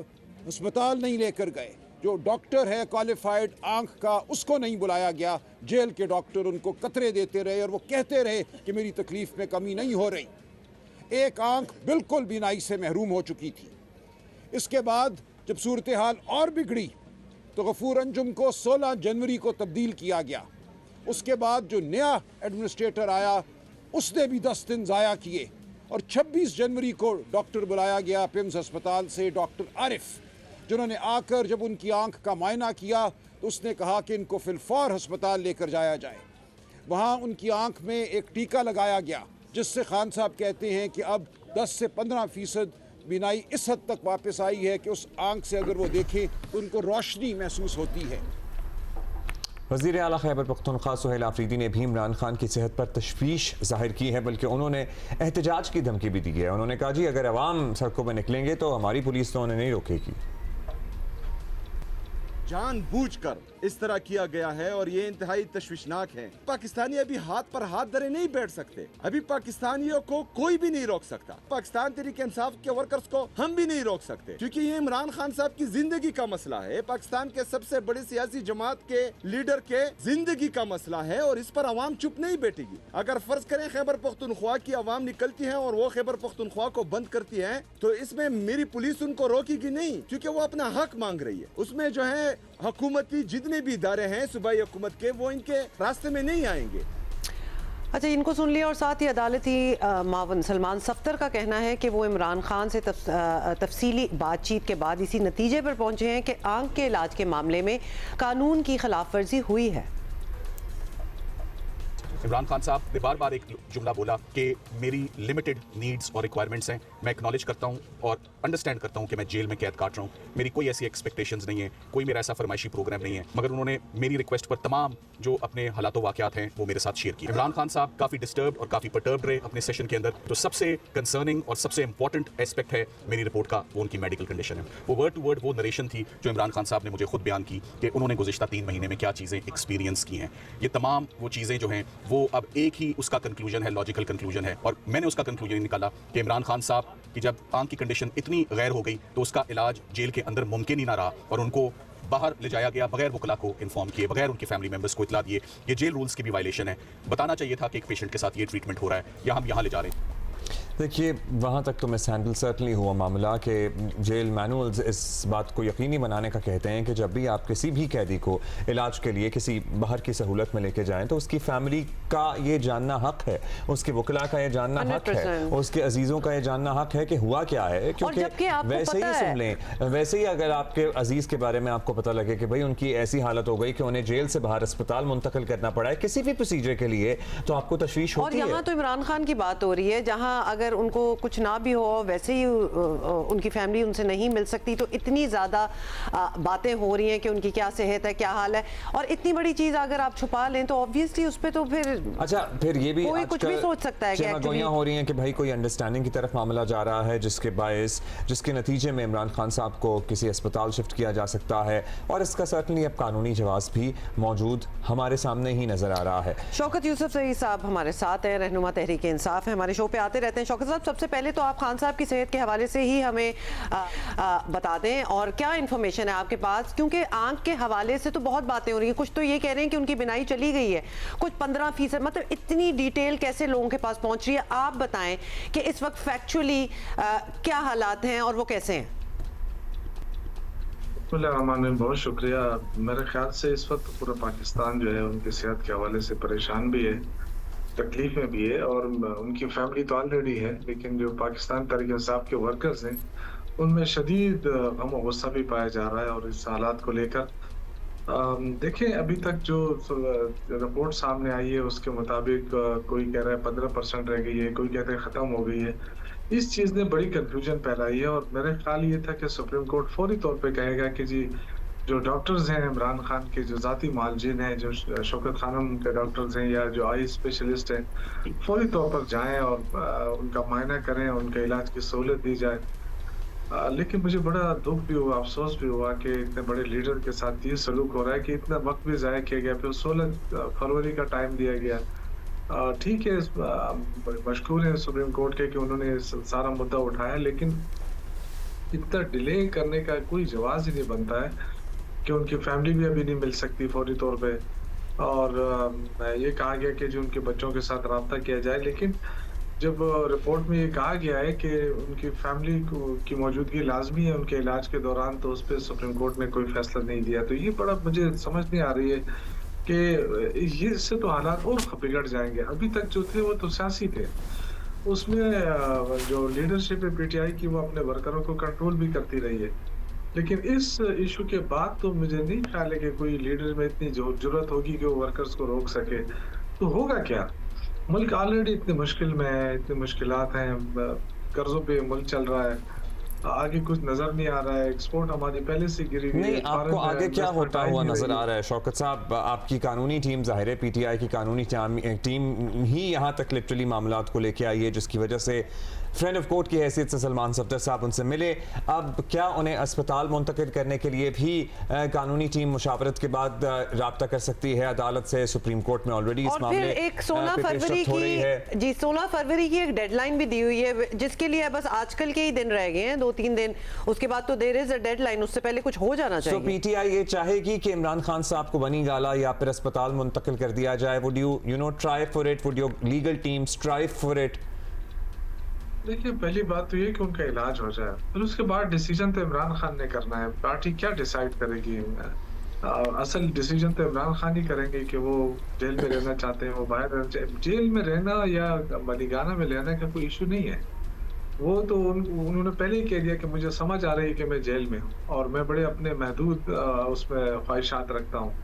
अस्पताल नहीं लेकर गए। जो डॉक्टर है क्वालिफाइड आंख का, उसको नहीं बुलाया गया। जेल के डॉक्टर उनको कतरे देते रहे और वो कहते रहे कि मेरी तकलीफ में कमी नहीं हो रही। एक आंख बिल्कुल बीनाई से महरूम हो चुकी थी। इसके बाद जब सूरत हाल और बिगड़ी तो गफूर अंजुम को 16 जनवरी को तब्दील किया गया। उसके बाद जो नया एडमिनिस्ट्रेटर आया उसने भी 10 दिन ज़ाया किए और 26 जनवरी को डॉक्टर बुलाया गया पिम्स अस्पताल से, डॉक्टर आरिफ, जिन्होंने आकर जब उनकी आंख का मायना किया तो उसने कहा कि इनको फिलफौर अस्पताल लेकर जाया जाए। वहाँ उनकी आंख में एक टीका लगाया गया जिससे खान साहब कहते हैं कि अब 10 से 15% बिनाई इस हद तक वापस आई है कि उस आंख से अगर वो देखें तो उनको रोशनी महसूस होती है। वज़ीर आला खैबर पख्तूनख्वा सुहेल आफरीदी ने भी इमरान खान की सेहत पर तशवीश जाहिर की है, बल्कि उन्होंने एहतजाज की धमकी भी दी है। उन्होंने कहा जी अगर अवाम सड़कों पर निकलेंगे तो हमारी पुलिस तो उन्हें नहीं रोकेगी। जानबूझकर इस तरह किया गया है और ये इंतहाई तशवीशनाक है। पाकिस्तानी अभी हाथ पर हाथ धरे नहीं बैठ सकते। अभी पाकिस्तानियों को कोई भी नहीं रोक सकता। पाकिस्तान तहरीक इंसाफ के वर्कर्स को हम भी नहीं रोक सकते, क्योंकि ये इमरान खान साहब की जिंदगी का मसला है। पाकिस्तान के सबसे बड़ी सियासी जमात के लीडर के जिंदगी का मसला है और इस पर अवाम चुप नहीं बैठेगी। अगर फर्ज करें खैबर पख्तूनख्वा की अवाम निकलती है और वो खैबर पख्तूनख्वा को बंद करती है, तो इसमें मेरी पुलिस उनको रोकेगी नहीं, क्योंकि वो अपना हक मांग रही है। उसमें जो है हुकूमती जितने भी इदारे हैं सूबाई हुकूमत के, वो इनके रास्ते में नहीं आएंगे। अच्छा, इनको सुन लिया। और साथ ही अदालती मावन सलमान सफ्तर का कहना है कि वो इमरान खान से तफसीली बातचीत के बाद इसी नतीजे पर पहुंचे हैं कि आंख के इलाज के मामले में कानून की खिलाफ वर्जी हुई है। इमरान खान साहब ने बार बार एक जुमला बोला कि मेरी लिमिटेड नीड्स और रिक्वायरमेंट्स हैं। मैं एक्नॉलेज करता हूं और अंडरस्टैंड करता हूं कि मैं जेल में कैद काट रहा हूं। मेरी कोई ऐसी एक्सपेक्टेशंस नहीं है, कोई मेरा ऐसा फरमाइशी प्रोग्राम नहीं है, मगर उन्होंने मेरी रिक्वेस्ट पर तमाम जो अपने हालात वाक़यात हैं वो मेरे साथ शेयर किए। इमरान खान साहब काफ़ी डिस्टर्ब और काफ़ी पर्टर्ब्ड रहे अपने सेशन के अंदर। तो सबसे कंसर्निंग और सबसे इंपॉर्टेंट एस्पेक्ट है मेरी रिपोर्ट का, वो उनकी मेडिकल कंडीशन है। वो वर्ड टू वर्ड वो नरेशन थी जो इमरान खान साहब ने मुझे खुद बयान की कि उन्होंने गुज़िश्ता 3 महीने में क्या चीज़ें एक्सपीरियंस की हैं। ये तमाम वो चीज़ें जो हैं वो अब एक ही उसका कंक्लूजन है, लॉजिकल कंक्लूजन है। और मैंने उसका कंक्लूजन निकाला कि इमरान खान साहब की जब आंख की कंडीशन इतनी गैर हो गई तो उसका इलाज जेल के अंदर मुमकिन ही ना रहा और उनको बाहर ले जाया गया बगैर वकला को इन्फॉर्म किए, बगैर उनके फैमिली मेंबर्स को इतला दिए। ये जेल रूल्स की भी वायलेशन है। बताना चाहिए था कि एक पेशेंट के साथ ये ट्रीटमेंट हो रहा है या हम यहाँ ले जा रहे हैं। देखिए, वहाँ तक तो मैं सैंडल सर्टनली हुआ मामला कि जेल मैनुअल्स इस बात को यकीनी बनाने का कहते हैं कि जब भी आप किसी भी कैदी को इलाज के लिए किसी बाहर की सहूलत में लेके जाएं तो उसकी फैमिली का ये जानना हक है, उसके वकला का ये जानना हक है, उसके अजीज़ों का ये जानना हक है कि हुआ क्या है। क्योंकि वैसे ही सुन लें, वैसे ही अगर आपके अजीज़ के बारे में आपको पता लगे कि भाई उनकी ऐसी हालत हो गई कि उन्हें जेल से बाहर अस्पताल मुंतकिल करना पड़ा है किसी भी प्रोसीजर के लिए, तो आपको तशवीश होती है। और यहाँ तो इमरान खान की बात हो रही है, जहाँ अगर उनको कुछ ना भी हो वैसे ही उनकी फैमिली उनसे नहीं मिल सकती, तो इतनी ज़्यादा बातें हो रही हैं कि उनकी क्या सेहत है, क्या हाल है, और इतनी बड़ी चीज़ अगर आप छुपा लें तो ऑब्वियसली उस पर तो फिर फिर ये भी कोई कुछ भी सोच सकता है कि गोइयां हो रही हैं कि भाई कोई अंडरस्टैंडिंग की तरफ मामला जा रहा है जिसके नतीजे में इमरान खान साहब को किसी अस्पताल शिफ्ट किया जा सकता है, और इसका सर्टनली अब कानूनी जवाब भी मौजूद हमारे सामने ही नजर आ रहा है। शौकत यूसुफ सईद साहब हमारे साथ हैं, रहनुमा तहरीक इंसाफ है, हमारे शो पे आते रहते हैं। शौकत साहब, सबसे पहले तो आप खान साहब की सेहत के हवाले से ही हमें बता दें और क्या इन्फॉर्मेशन है आपके पास, क्योंकि आंख के हवाले से तो बहुत बातें हो रही हैं। कुछ तो ये कह रहे हैं कि उनकी बिनाई चली गई है, कुछ 15%, मतलब इतनी डिटेल कैसे लोगों के पास पहुंच रही है? आप बताएं कि इस वक्त फैक्चुअली क्या हालात हैं और वो कैसे हैं। बहुत शुक्रिया। मेरे ख्याल से इस वक्त पूरा पाकिस्तान जो है उनकी सेहत के हवाले से परेशान भी है, तकलीफ में भी है, और उनकी फैमिली तो ऑलरेडी है, लेकिन जो पाकिस्तान तहरीक इंसाफ के वर्कर्स हैं उनमें शदीद गम और गुस्सा भी पाया जा रहा है। और इस हालात को लेकर देखें, अभी तक जो रिपोर्ट सामने आई है उसके मुताबिक कोई कह रहा है 15% रह गई है, कोई कहता है ख़त्म हो गई है। इस चीज़ ने बड़ी कंफ्यूजन फैलाई है और मेरा ख्याल ये था कि सुप्रीम कोर्ट फौरी तौर पे कहेगा कि जी जो डॉक्टर्स हैं इमरान खान के, जो ज़ाती मालजिन हैं, जो शौकत खानम के डॉक्टर्स हैं या जो आई स्पेशलिस्ट हैं, फौरी तौर पर जाएं और उनका मायना करें, उनके इलाज की सहूलत दी जाए। लेकिन मुझे बड़ा दुख भी हुआ, अफसोस भी हुआ कि इतने बड़े लीडर के साथ ये सलूक हो रहा है कि इतना वक्त भी ज़ाया किया गया, फिर 16 फरवरी का टाइम दिया गया। ठीक है, मशकूर है सुप्रीम कोर्ट के कि उन्होंने सारा मुद्दा उठाया, लेकिन इतना डिले करने का कोई जवाब ही नहीं बनता है कि उनकी फैमिली भी अभी नहीं मिल सकती फौरी तौर पे, और ये कहा गया कि जो उनके बच्चों के साथ रब्ता किया जाए, लेकिन जब रिपोर्ट में ये कहा गया है कि उनकी फैमिली की मौजूदगी लाजमी है उनके इलाज के दौरान, तो उस पर सुप्रीम कोर्ट ने कोई फैसला नहीं दिया। तो ये बड़ा मुझे समझ नहीं आ रही है कि ये इससे तो हालात और बिगड़ जाएंगे। अभी तक जो थे वो तो सियासी थे, उसमें जो लीडरशिप है पीटीआई की वो अपने वर्करों को कंट्रोल भी करती रही है, लेकिन इस इशू के बाद तो मुझे नहीं ख्याल है कि कोई लीडर में इतनी जरूरत होगी कि वो वर्कर्स को रोक सके। तो होगा क्या? मुल्क ऑलरेडी इतनी मुश्किल में है, इतनी मुश्किलात हैं, कर्जों पे मुल्क चल रहा है, आगे कुछ नजर नहीं आ रहा है, एक्सपोर्ट हमारी पहले से गिरी हुई नहीं, है। आपको भारत आगे में क्या investment होता आ ही हुआ नहीं नजर रही आ रहा है शौकत साहब? आपकी कानूनी टीम, जाहिर है पीटीआई की कानूनी टीम ही यहाँ तक लिटरली मामलात को लेके आई है, जिसकी वजह से फ्रेंड ऑफ कोर्ट की हैसियत से सलमान सफदर साहब उनसे मिले। अब क्या उन्हें अस्पताल मुंतकिल करने के लिए भी कानूनी टीम मुशावरत के बाद राब्ता कर सकती है अदालत से? सुप्रीम कोर्ट में ऑलरेडी इस और मामले फिर एक 16 पे फरवरी पेशरफ्त हो रही है। की, जी 16 फरवरी की एक डेडलाइन भी दी हुई है, जिसके लिए बस आजकल के ही दिन रह गए हैं, 2-3 दिन, उसके बाद तो देयर इज अ डेडलाइन, उससे पहले कुछ हो जाना तो चाहिए। पीटीआई ये चाहेगी कि इमरान खान साहब को बनी गाला या फिर अस्पताल मुंतकिल कर दिया जाए। Would you know try for it? Would your legal team strive for it? देखिए, पहली बात तो ये कि उनका इलाज हो जाए, फिर उसके बाद डिसीजन तो इमरान खान ने करना है। पार्टी क्या डिसाइड करेगी? असल डिसीजन तो इमरान खान ही करेंगे कि वो जेल में रहना चाहते हैं, वो बाहर रहना चाहते हैं। जेल में रहना या बलिगाना में रहने का कोई इशू नहीं है। वो तो उन्होंने पहले ही कह दिया कि मुझे समझ आ रही है कि मैं जेल में हूँ और मैं बड़े अपने महदूद उसमें ख्वाहिशात रखता हूँ।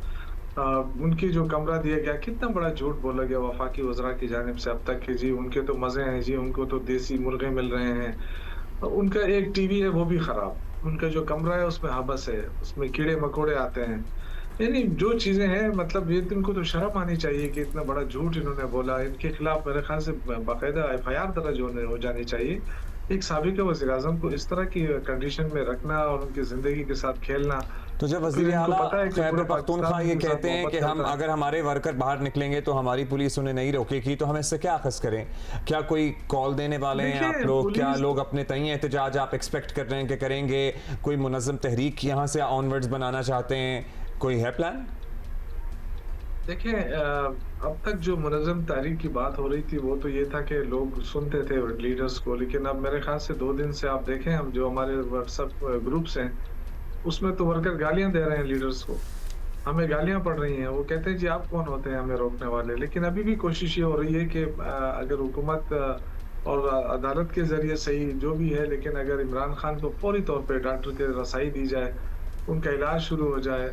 उनकी जो कमरा दिया गया, कितना बड़ा झूठ बोला गया वफाकी वज़रा की जानिब से अब तक कि जी उनके तो मज़े हैं, जी उनको तो देसी मुर्गे मिल रहे हैं। उनका एक टीवी है वो भी ख़राब, उनका जो कमरा है उसमें हबस है, उसमें कीड़े मकोड़े आते हैं। यानी जो चीज़ें हैं, मतलब ये इनको तो शर्म आनी चाहिए कि इतना बड़ा झूठ इन्होंने बोला। इनके खिलाफ मेरे ख्याल से बाकायदा FIR दर्ज हो जानी चाहिए। एक साबिक़ वज़ीर आज़म को इस तरह की कंडीशन में रखना और उनकी ज़िंदगी के साथ खेलना। तो जब वज़ीर आला खैबर पख्तूनख्वा ये कहते हैं कि हम अगर हमारे वर्कर बाहर निकलेंगे तो हमारी पुलिस उन्हें नहीं रोकेगी, तो हम इससे क्या अखज़ करें? क्या कोई कॉल देने वाले हैं आप लोग? क्या लोग अपने तय एहतजाज आप एक्सपेक्ट कर रहे हैं कि करेंगे? कोई मुनज़्ज़म तहरीक यहाँ से ऑनवर्ड्स बनाना चाहते हैं? कोई है प्लान? देखिए, अब तक जो मुनज़्ज़म तहरीक की बात हो रही थी वो तो ये था कि लोग सुनते थे लीडर्स को, लेकिन अब मेरे ख्याल से 2 दिन से आप देखें, हम जो हमारे व्हाट्सएप ग्रुप्स हैं उसमें तो वर्कर गालियां दे रहे हैं लीडर्स को, हमें गालियां पड़ रही हैं। वो कहते हैं जी आप कौन होते हैं हमें रोकने वाले? लेकिन अभी भी कोशिश ये हो रही है कि अगर हुकूमत और अदालत के जरिए सही जो भी है, लेकिन अगर इमरान खान को फौरी तौर पे डॉक्टर की रसाई दी जाए, उनका इलाज शुरू हो जाए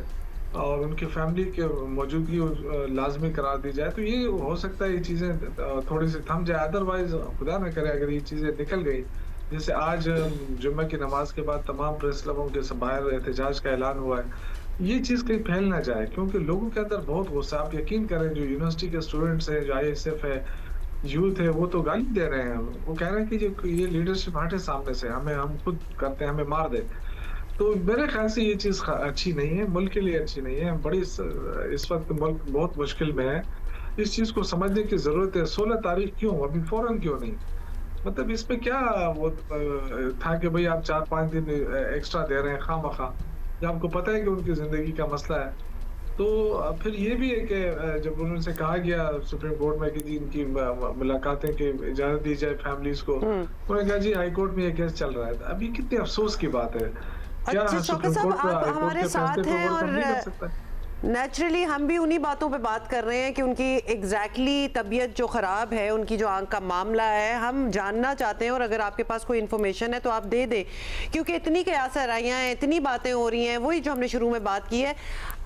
और उनकी फैमिली की मौजूदगी लाजमी करार दी जाए, तो ये हो सकता है ये चीज़ें थोड़ी सी थम जाए। अदरवाइज खुदा न करे अगर ये चीज़ें निकल गई, जैसे आज जुम्मे की नमाज के बाद तमाम प्रेस क्लबों के बाहर एहतजाज का ऐलान हुआ है, ये चीज़ कहीं फैल ना जाए, क्योंकि लोगों के अंदर बहुत गुस्सा। आप यकीन करें, जो यूनिवर्सिटी के स्टूडेंट्स हैं, जो ISF है, यूथ है, वो तो गाली दे रहे हैं। वो कह रहे हैं कि जो ये लीडरशिप हटे सामने से, हम खुद करते हैं, हमें मार दे। तो मेरे ख्याल से ये चीज़ अच्छी नहीं है, मुल्क के लिए अच्छी नहीं है। बड़ी इस वक्त मुल्क बहुत मुश्किल में है, इस चीज़ को समझने की ज़रूरत है। 16 तारीख क्यों, अभी फ़ौरन क्यों नहीं? मतलब इसमें क्या वो था कि भाई आप 4-5 दिन एक्स्ट्रा दे रहे हैं खामखा, जब आपको पता है कि उनकी ज़िंदगी का मसला है। तो फिर ये भी है कि जब उनसे कहा गया सुप्रीम कोर्ट में कि जी इनकी मुलाकातें की इजाज़त दी जाए फैमिलीज़ को, उन्होंने कहा जी हाई कोर्ट में ये केस चल रहा है। अभी कितने अफसोस की बात है। अच्छा शौकत साहब, आप हमारे साथ हैं और नेचुरली हम भी उन्हीं बातों पे बात कर रहे हैं कि उनकी एग्जैक्टली तबीयत जो ख़राब है, उनकी जो आंख का मामला है, हम जानना चाहते हैं। और अगर आपके पास कोई इन्फॉर्मेशन है तो आप दे दें, क्योंकि इतनी कयास राइयाँ हैं, इतनी बातें हो रही हैं, वही जो हमने शुरू में बात की है।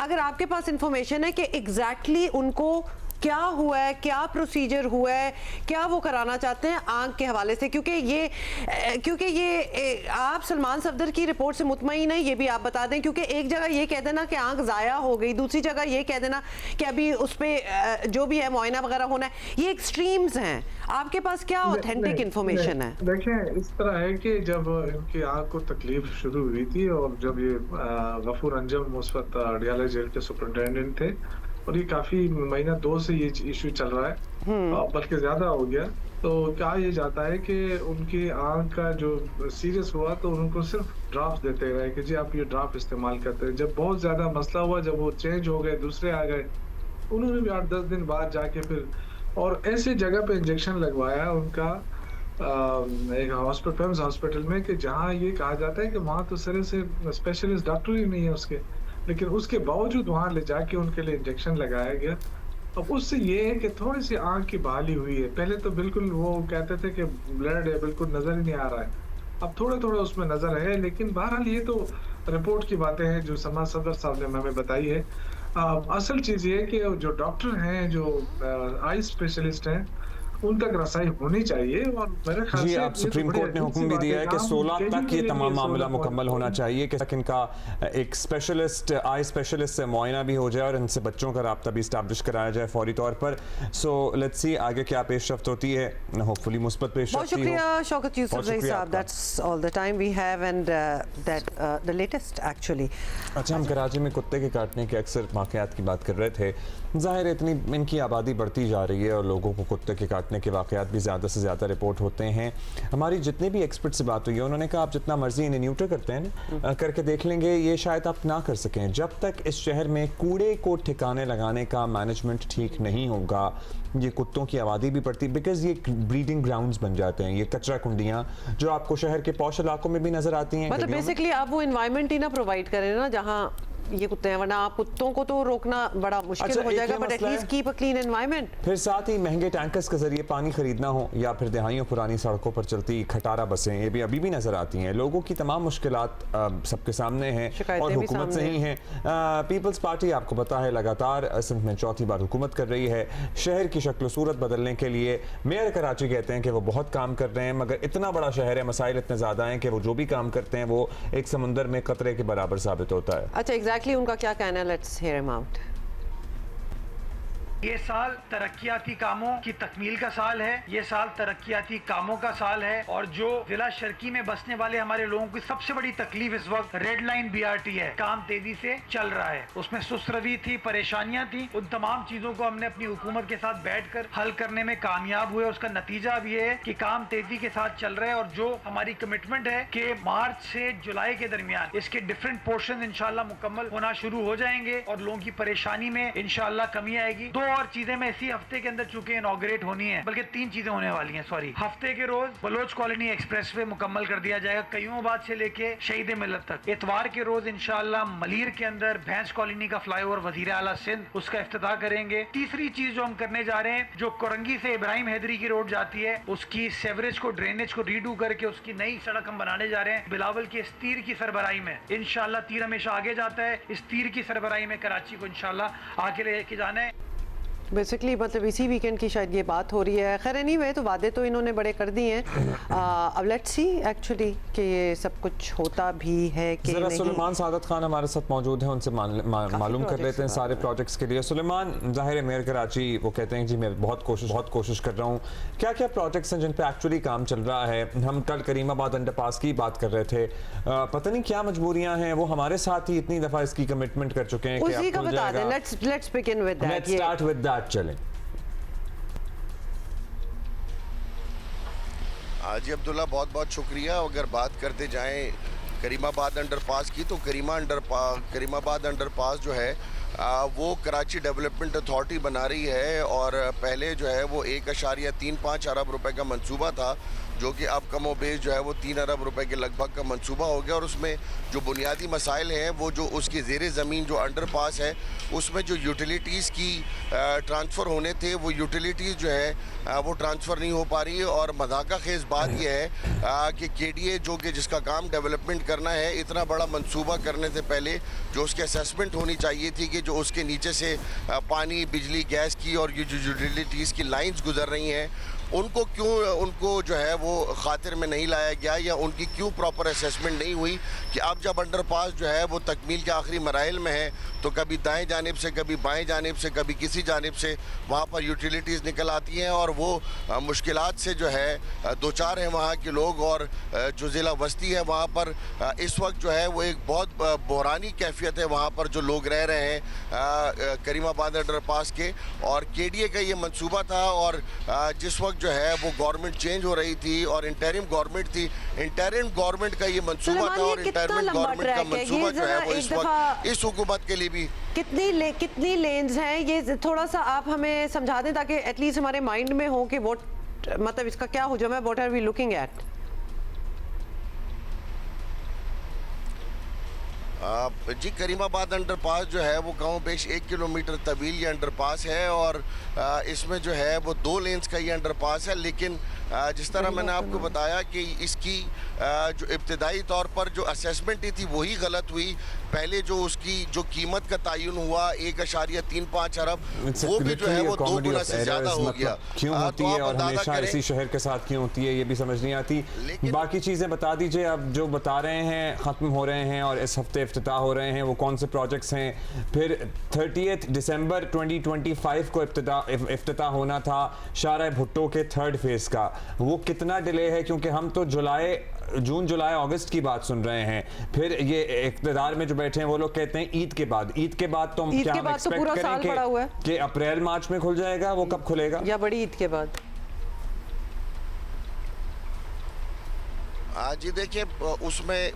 अगर आपके पास इन्फॉर्मेशन है कि एग्जैक्टली उनको क्या हुआ है, क्या प्रोसीजर हुआ है, क्या वो कराना चाहते हैं आंख के हवाले से, क्योंकि ये आप सलमान सफदर की रिपोर्ट से मुतमईन है, ये भी आप बता दें। क्योंकि एक जगह ये कह देना कि आंख ज़ाया हो गई, दूसरी जगह ये कह देना कि अभी उस पर जो भी है मुआयना वगैरह होना है, ये एक्सट्रीम्स हैं। आपके पास क्या ऑथेंटिक इन्फॉर्मेशन है? देखें, इस तरह है कि जब इनकी आंख को तकलीफ शुरू हुई थी और जब ये गफूर अंजम उस वक्त अडियाला जेल के सुपरिटेंडेंट थे, और ये काफी महीना 2 से ये इशू चल रहा है, बल्कि ज्यादा हो गया। तो कहा ये जाता है कि उनकी आंख का जो सीरियस हुआ तो उनको सिर्फ ड्राफ्ट देते रहे कि जी आप ये ड्राफ्ट इस्तेमाल करते हैं। जब बहुत ज्यादा मसला हुआ, जब वो चेंज हो गए, दूसरे आ गए, उन्होंने भी 8-10 दिन बाद जाके फिर और ऐसी जगह पे इंजेक्शन लगवाया उनका एक हॉस्पिटल में कि जहाँ ये कहा जाता है कि वहाँ तो सिरे से स्पेशलिस्ट डॉक्टर ही नहीं है उसके, लेकिन उसके बावजूद वहाँ ले जाके उनके लिए इंजेक्शन लगाया गया। अब उससे ये है कि थोड़ी सी आंख की बहाली हुई है। पहले तो बिल्कुल वो कहते थे कि ब्लड है, बिल्कुल नजर ही नहीं आ रहा है, अब थोड़ा थोड़ा उसमें नजर है। लेकिन बहरहाल ये तो रिपोर्ट की बातें हैं जो सलमान सफदर साहब ने हमें बताई है। असल चीज़ ये है कि जो डॉक्टर हैं, जो आई स्पेशलिस्ट हैं, उन तक रसाई होनी चाहिए। और मेरे ख्याल जी, से अब सुप्रीम कोर्ट ने हुक्म भी दिया है कि 16 तक ये तमाम मामला मुकम्मल होना चाहिए कि तक इनका एक स्पेशलिस्ट आई स्पेशलिस्ट से मुआयना भी हो जाए और इनसे बच्चों का राब्ता भी इस्टेब्लिश कराया जाए फौरी तौर पर। सो लेट्स सी आगे क्या पेशरफ्त होती है, होपफुली मुस्बत बहुत पेशरफ्त ही शुक्रिया हो। शौकत यूसुफ ज़ई साहब, that's all the time we have and that the latest actually. अच्छा, हम कराची में कुत्ते के काटने के अक्सर वाक़यात की बात कर रहे थे। ज़ाहिर है इतनी इनकी आबादी बढ़ती जा रही है और लोगों को कुत्ते के काटने के वाक़यात भी ज़्यादा से ज़्यादा रिपोर्ट होते हैं। हमारी जितने भी एक्सपर्ट से बात हुई है उन्होंने कहा आप जितना मर्जी इन्हें न्यूट्रल करते हैं ना, करके देख लेंगे, ये शायद आप ना कर सकें जब तक इस शहर में कूड़े को ठिकाने लगाने का मैनेजमेंट ठीक नहीं होगा। ये कुत्तों की आबादी भी बढ़ती, बिकॉज ये ब्रीडिंग ग्राउंड्स बन जाते हैं, ये कचरा कुंडियाँ जो आपको शहर के पौश इलाकों में भी नजर आती हैं। मतलब बेसिकली आप वो एनवायरनमेंट ही ना प्रोवाइड करें ना जहाँ ये कुत्ते हैं, वरना आप कुत्तों को तो रोकना बड़ा मुश्किल अच्छा, हो जाएगा, बट मसला एटलीस्ट है। Keep a clean environment. फिर साथ ही महंगे टैंकर्स के जरिए पानी खरीदना हो या फिर दहाइयों पुरानी सड़कों पर चलती खटारा बसें, ये भी अभी भी नजर आती हैं। लोगों की तमाम मुश्किलात सबके सामने हैं और हुकूमत से ही हैं। पीपल्स पार्टी आपको पता है लगातार सिंध में चौथी बार हुकूमत कर रही है। शहर की शक्ल सूरत बदलने के लिए मेयर कराची कहते हैं कि वो बहुत काम कर रहे हैं, मगर इतना बड़ा शहर है, मसाइल इतने ज़्यादा हैं कि वो जो भी काम करते हैं वो एक समुंदर में कतरे के बराबर साबित होता है। अच्छा, एग्जैक्टली उनका क्या कहना है, लेट्स हियर हिम आउट। ये साल तरक्याती कामों की तकमील का साल है, ये साल तरक्याती कामों का साल है। और जो जिला शर्की में बसने वाले हमारे लोगों की सबसे बड़ी तकलीफ इस वक्त रेड लाइन BRT है। काम तेजी से चल रहा है, उसमें सुस्तरवी थी, परेशानियां थी, उन तमाम चीजों को हमने अपनी हुकूमत के साथ बैठकर हल करने में कामयाब हुए। उसका नतीजा अब ये है कि काम तेजी के साथ चल रहा है और जो हमारी कमिटमेंट है कि मार्च से जुलाई के दरमियान इसके डिफरेंट पोर्शन इंशाल्लाह मुकम्मल होना शुरू हो जाएंगे और लोगों की परेशानी में इंशाल्लाह कमी आएगी। दो और चीजें मैं इसी हफ्ते के अंदर चूंकि इनॉग्रेट होनी है, बल्कि 3 चीजें होने वाली हैं। सॉरी, हफ्ते के रोज बलोच कॉलोनी एक्सप्रेसवे मुकम्मल कर दिया जाएगा कयूमाबाद से लेके शहीद मिलत तक। इतवार के रोज इंशाल्लाह मलीर के अंदर भैंस कॉलोनी का फ्लाईओवर वजीर आला सिंध उसका इफ्तिताह करेंगे। तीसरी चीज जो हम करने जा रहे हैं, जो कोरंगी से इब्राहिम हैदरी की रोड जाती है उसकी सेवरेज को, ड्रेनेज को रीडू करके उसकी नई सड़क हम बनाने जा रहे हैं बिलावल की इस तीर की सरबराही में। इंशाल्लाह तीर हमेशा आगे जाता है, इस तीर की सरबराही में कराची को इंशाल्लाह आगे लेके जाना है। बेसिकली मतलब इसी वीकेंड की शायद ये बात हो रही है। खैर एनीवे, तो वादे तो इन्होंने बड़े कर दिए हैं। अब लेट्स सी एक्चुअली कि ये सब कुछ होता भी है कि नहीं। सुलेमान सादत खान हमारे साथ मौजूद हैं, उनसे मालूम कर लेते हैं सारे प्रोजेक्ट्स के लिए। सुलेमान, जाहिर है मेयर कराची वो कहते हैं जी मैं बहुत कोशिश कर रहा हूँ। क्या क्या प्रोजेक्ट्स हैं जिन पे एक्चुअली काम चल रहा है? हम कल करीमाबाद अंडरपास की बात कर रहे थे, पता नहीं क्या मजबूरियां हैं, वो हमारे साथ ही इतनी दफा इसकी कमिटमेंट कर चुके हैं कि उसी का बता दें। Let's begin with that. Let's start with that. चलें हाजी अब्दुल्ला, बहुत बहुत शुक्रिया। अगर बात करते जाएं करीमाबाद अंडरपास की, तो करीमाबाद अंडरपास जो है वो कराची डेवलपमेंट अथॉरिटी बना रही है और पहले जो है वो 1.35 अरब रुपए का मंसूबा था, जो कि अब कमो बेश जो है वो 3 अरब रुपए के लगभग का मंसूबा हो गया। और उसमें जो बुनियादी मसाइल हैं वो जो उसकी ज़ेरे ज़मीन जो अंडरपास है उसमें जो यूटिलिटीज़ की ट्रांसफ़र होने थे वो यूटिलिटीज़ जो है वो ट्रांसफ़र नहीं हो पा रही है। और मज़ाक़ा खेज़ बात यह है कि KDA जो कि जिसका काम डेवलपमेंट करना है, इतना बड़ा मंसूबा करने से पहले जो उसकी असेसमेंट होनी चाहिए थी कि जो उसके नीचे से पानी, बिजली, गैस की और ये जो यूटिलिटीज़ की लाइंस गुजर रही हैं उनको जो है वो खातिर में नहीं लाया गया या उनकी क्यों प्रॉपर असेसमेंट नहीं हुई कि अब जब अंडरपास जो है वो तकमील के आखिरी मराइल में है तो कभी दाएं जानिब से, कभी बाएं जानिब से, कभी किसी जानिब से वहाँ पर यूटिलिटीज़ निकल आती हैं और वो मुश्किलात से जो है दो चार हैं वहाँ के लोग। और जो ज़िला वस्ती है वहाँ पर इस वक्त जो है वो एक बहुत बहरानी कैफियत है वहाँ पर जो लोग रह रहे हैं करीमाबाद अंडरपास के। और KDA का ये मंसूबा था और जिस वक्त जो है वो गवर्नमेंट चेंज हो रही थी और इंटरिम गवर्नमेंट थी, इंटरिम गवर्नमेंट का ये मंसूबा था और इंटरिम गवर्नमेंट का मंसूबा जो है वो इस वक्त इस हुकूमत के लिए भी कितनी लेन्स हैं, ये थोड़ा सा आप हमें समझा दें ताकि एटलीस्ट हमारे माइंड में हो कि व्हाट मतलब इसका क्या हुजम है, what are we looking at. जी, करीमाबाद अंडरपास जो है वो गाँव पेश 1 किलोमीटर तवील ये अंडरपास है और इसमें जो है वो 2 लेन्स का ये अंडरपास है। लेकिन जिस तरह मैंने आपको बताया कि इसकी जो इब्तदाई तौर पर जो असेसमेंट थी वही गलत हुई। पहले जो उसकी जो कीमत का तयन हुआ 1.35 अरब, वो भी जो है वो 2 गुना से ज्यादा हो गया। क्यों होती है और हमेशा इसी शहर के साथ क्यों होती है, ये भी समझ नहीं आती। बाकी चीजें बता दीजिए, अब जो बता रहे हैं खत्म हो रहे हैं और इस हफ्ते इफ्तिताह हो रहे हैं, वो कौन से प्रोजेक्ट्स हैं? फिर 30 दिसंबर 2025 को इफ्तिताह होना था शाहराह भुट्टो के 3rd फेज का, वो कितना डिले है? क्योंकि हम तो जून जुलाई अगस्त की बात सुन रहे हैं। फिर ये इक़्तिदार में जो बैठे हैं वो लोग कहते हैं ईद के बाद तो हम क्या एक्सपेक्ट करें कि अप्रैल मार्च में खुल जाएगा? वो कब खुलेगा? या बड़ी ईद के बाद? जी देखिए, उसमें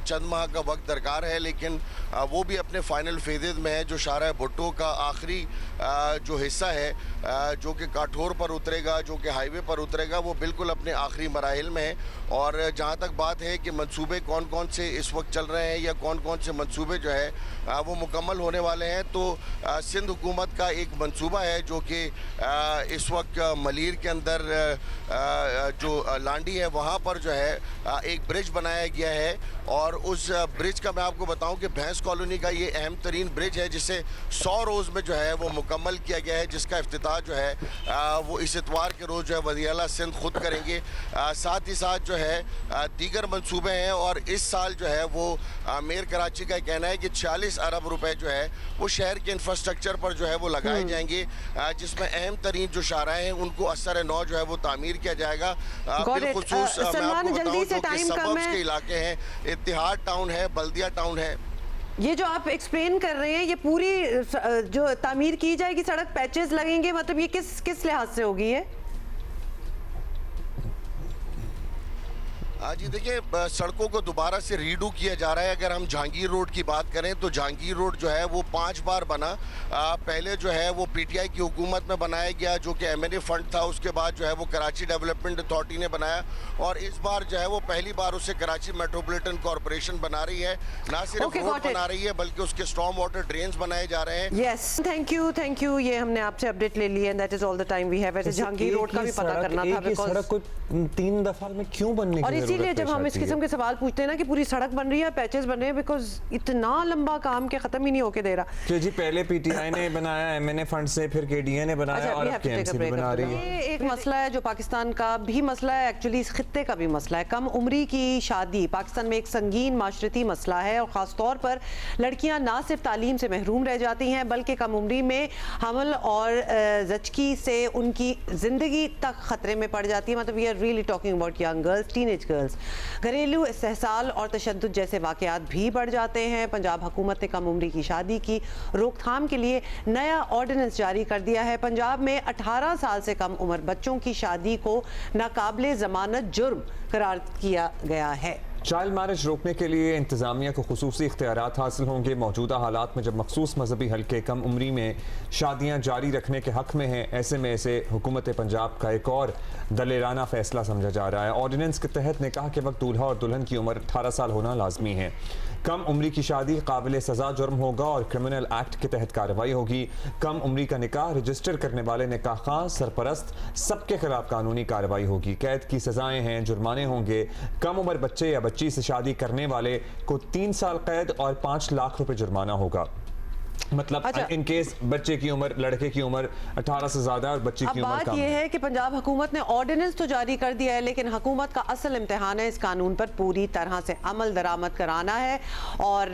चंद माह का वक्त दरकार है, लेकिन वो भी अपने फाइनल फेजेज में है। जो शाहराह भुट्टो का आखिरी जो हिस्सा है जो कि काठोर पर उतरेगा, जो कि हाईवे पर उतरेगा, वो बिल्कुल अपने आखिरी मराहिल में है। और जहाँ तक बात है कि मंसूबे कौन कौन से इस वक्त चल रहे हैं या कौन कौन से मंसूबे जो है वो मुकम्मल होने वाले हैं, तो सिंध हुकूमत का एक मंसूबा है जो कि इस वक्त मलीर के अंदर जो लांडी है वहाँ पर जो है एक ब्रिज बनाया गया है। और उस ब्रिज का मैं आपको बताऊं कि भैंस कॉलोनी का ये अहम तरीन ब्रिज है, जिसे 100 रोज़ में जो है वो मुकम्मल किया गया है, जिसका इफ्तिताह जो है वो इस इतवार के रोज़ जो है वज़ीर-ए-आला सिंध खुद करेंगे। साथ ही साथ जो है दीगर मंसूबे हैं। और इस साल जो है वो मेयर कराची का कहना है कि 40 अरब रुपए जो है वो शहर के इंफ्रास्ट्रक्चर पर जो है वो लगाए जाएंगे, जिसमें अहम तरीन जो शाहराहें हैं उनको असर नौ जो है वो तामीर किया जाएगा। बिलखुसूस मैं आपको बताऊं जो कि सबब्स के इलाके हैं, इत्तिहाद टाउन है, बल्दिया टाउन है। ये जो आप एक्सप्लेन कर रहे हैं, ये पूरी जो तामीर की जाएगी, सड़क पैचेस लगेंगे, मतलब ये किस लिहाज से होगी ये? जी देखिए, सड़कों को दोबारा से रीडू किया जा रहा है। अगर हम जहांगीर रोड की बात करें तो जहांगीर रोड जो है वो 5 बार बना। पहले जो है वो पीटीआई की हुकूमत में बनाया गया, जो कि एमएनए फंड था। उसके बाद जो है वो कराची डेवलपमेंट अथॉरिटी ने बनाया, और इस बार जो है वो पहली बार उसे कराची मेट्रोपॉलिटन कॉर्पोरेशन बना रही है। ना सिर्फ रोड बना रही है बल्कि उसके स्टॉर्म वाटर ड्रेन्स बनाए जा रहे हैं। Yes, thank you. ये हमने आपसे अपडेट ले ली है, that is all the time we have. वैसे जहांगीर रोड का भी पता करना था, बिकॉज़ सड़क को 3 दफा में क्यों बनने की इसीलिए जब हम इस किस्म के सवाल पूछते हैं ना कि पूरी सड़क बन रही है, पैचेस बन रहे हैं, बिकॉज इतना लंबा काम के खत्म ही नहीं होके दे रहा। कि जी पहले पीटीआई ने बनाया एमएनए फंड से, फिर केडीए ने बनाया, और अब केएमसी बना रही है। ये एक मसला है जो पाकिस्तान का भी मसला है, एक्चुअली इस खित्ते का भी मसला है। कम उम्री की शादी पाकिस्तान में एक संगीन माशरती मसला है, और ख़ास तौर पर लड़कियां ना सिर्फ तालीम से महरूम रह जाती हैं बल्कि कम उम्री में हमल और ज़चकी से उनकी ज़िंदगी तक ख़तरे में पड़ जाती है। मतलब we are really talking about young girls, teenage girls. घरेलू इस्तेहसाल और तशद्दुद जैसे वाक़यात भी बढ़ जाते हैं। पंजाब हुकूमत ने कम उम्री की शादी की रोकथाम के लिए नया ऑर्डिनेंस जारी कर दिया है। पंजाब में 18 साल से कम उम्र बच्चों की शादी को नाकाबिले ज़मानत जुर्म करार किया गया है। चाइल्ड मैरिज रोकने के लिए इंतज़ामिया को खुसूसी इख्तियारात हासिल होंगे। मौजूदा हालात में जब मखसूस मजहबी हल्के कम उम्री में शादियाँ जारी रखने के हक़ में हैं, ऐसे में इसे हुकूमत पंजाब का एक और दलेराना फैसला समझा जा रहा है। ऑर्डिनेंस के तहत निकाह के वक्त दूल्हा और दुल्हन की उम्र 18 साल होना लाजमी है। कम उम्री की शादी काबिल सज़ा जुर्म होगा और क्रिमिनल एक्ट के तहत कार्रवाई होगी। कम उम्री का निकाह रजिस्टर करने वाले निकाह खां, सरपरस्त सबके खिलाफ कानूनी कार्रवाई होगी। कैद की सजाएं हैं, जुर्माने होंगे। कम उम्र बच्चे या बच्ची से शादी करने वाले को 3 साल कैद और 5 लाख रुपए जुर्माना होगा। मतलब इन केस बच्चे की उम्र, लड़के की उम्र 18 से ज्यादा और बच्ची की उम्र कम। बात यह है कि पंजाब हुकूमत ने ऑर्डिनेंस तो जारी कर दिया है, लेकिन हुकूमत का असल इम्तिहान है इस कानून पर पूरी तरह से अमल दरामद कराना है। और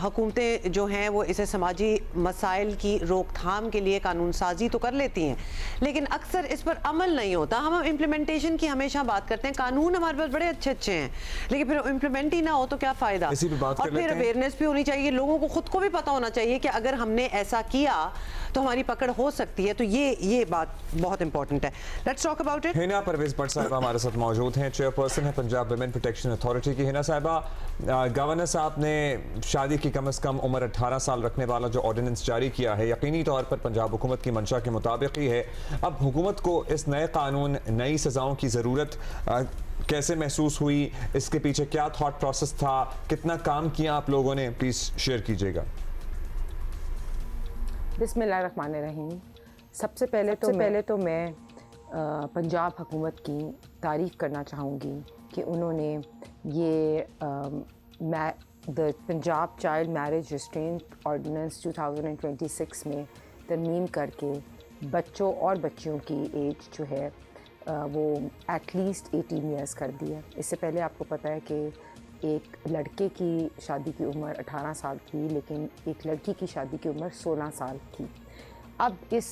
हुकूमतें जो हैं वो इसे समाजी मसाइल की रोकथाम के लिए कानून साजी तो कर लेती हैं, लेकिन अक्सर इस पर अमल नहीं होता। हम इम्प्लीमेंटेशन की हमेशा बात करते हैं, कानून हमारे पास बड़े अच्छे अच्छे हैं, लेकिन फिर इम्प्लीमेंट ही ना हो तो क्या फ़ायदा। और फिर अवेयरनेस भी होनी चाहिए, लोगों को खुद को भी पता होना चाहिए कि अगर हमने ऐसा किया तो हमारी पकड़ हो सकती है। तो ये बात बहुत इंपॉर्टेंट है। Let's talk about it. Hina Parvez Bhatt साहिबा हमारे साथ मौजूद हैं, चेयरपर्सन है पंजाब वुमेन प्रोटेक्शन अथॉरिटी की। हिना साहिबा, गवर्नर साहब ने शादी की कम से कम उम्र 18 साल रखने वाला जो ऑर्डिनेंस जारी किया है, यकीनी तौर पर पंजाब हुकूमत की मंशा के मुताबिक ही है। अब हुकूमत को इस नए कानून, नई सजाओं की ज़रूरत कैसे महसूस हुई? इसके पीछे क्या थॉट प्रोसेस था? कितना काम किया आप लोगों ने? प्लीज़ शेयर कीजिएगा। बिस्मिल्लाहिर्रहमानिर्रहीम। सबसे पहले तो मैं पंजाब हुकूमत की तारीफ़ करना चाहूँगी कि उन्होंने ये the Punjab child marriage restraint ordinance 2026 में तरमीम करके बच्चों और बच्चियों की एज जो है वो एटलीस्ट 18 ईयर्स कर दी है। इससे पहले आपको पता है कि एक लड़के की शादी की उम्र 18 साल थी, लेकिन एक लड़की की शादी की उम्र 16 साल थी। अब इस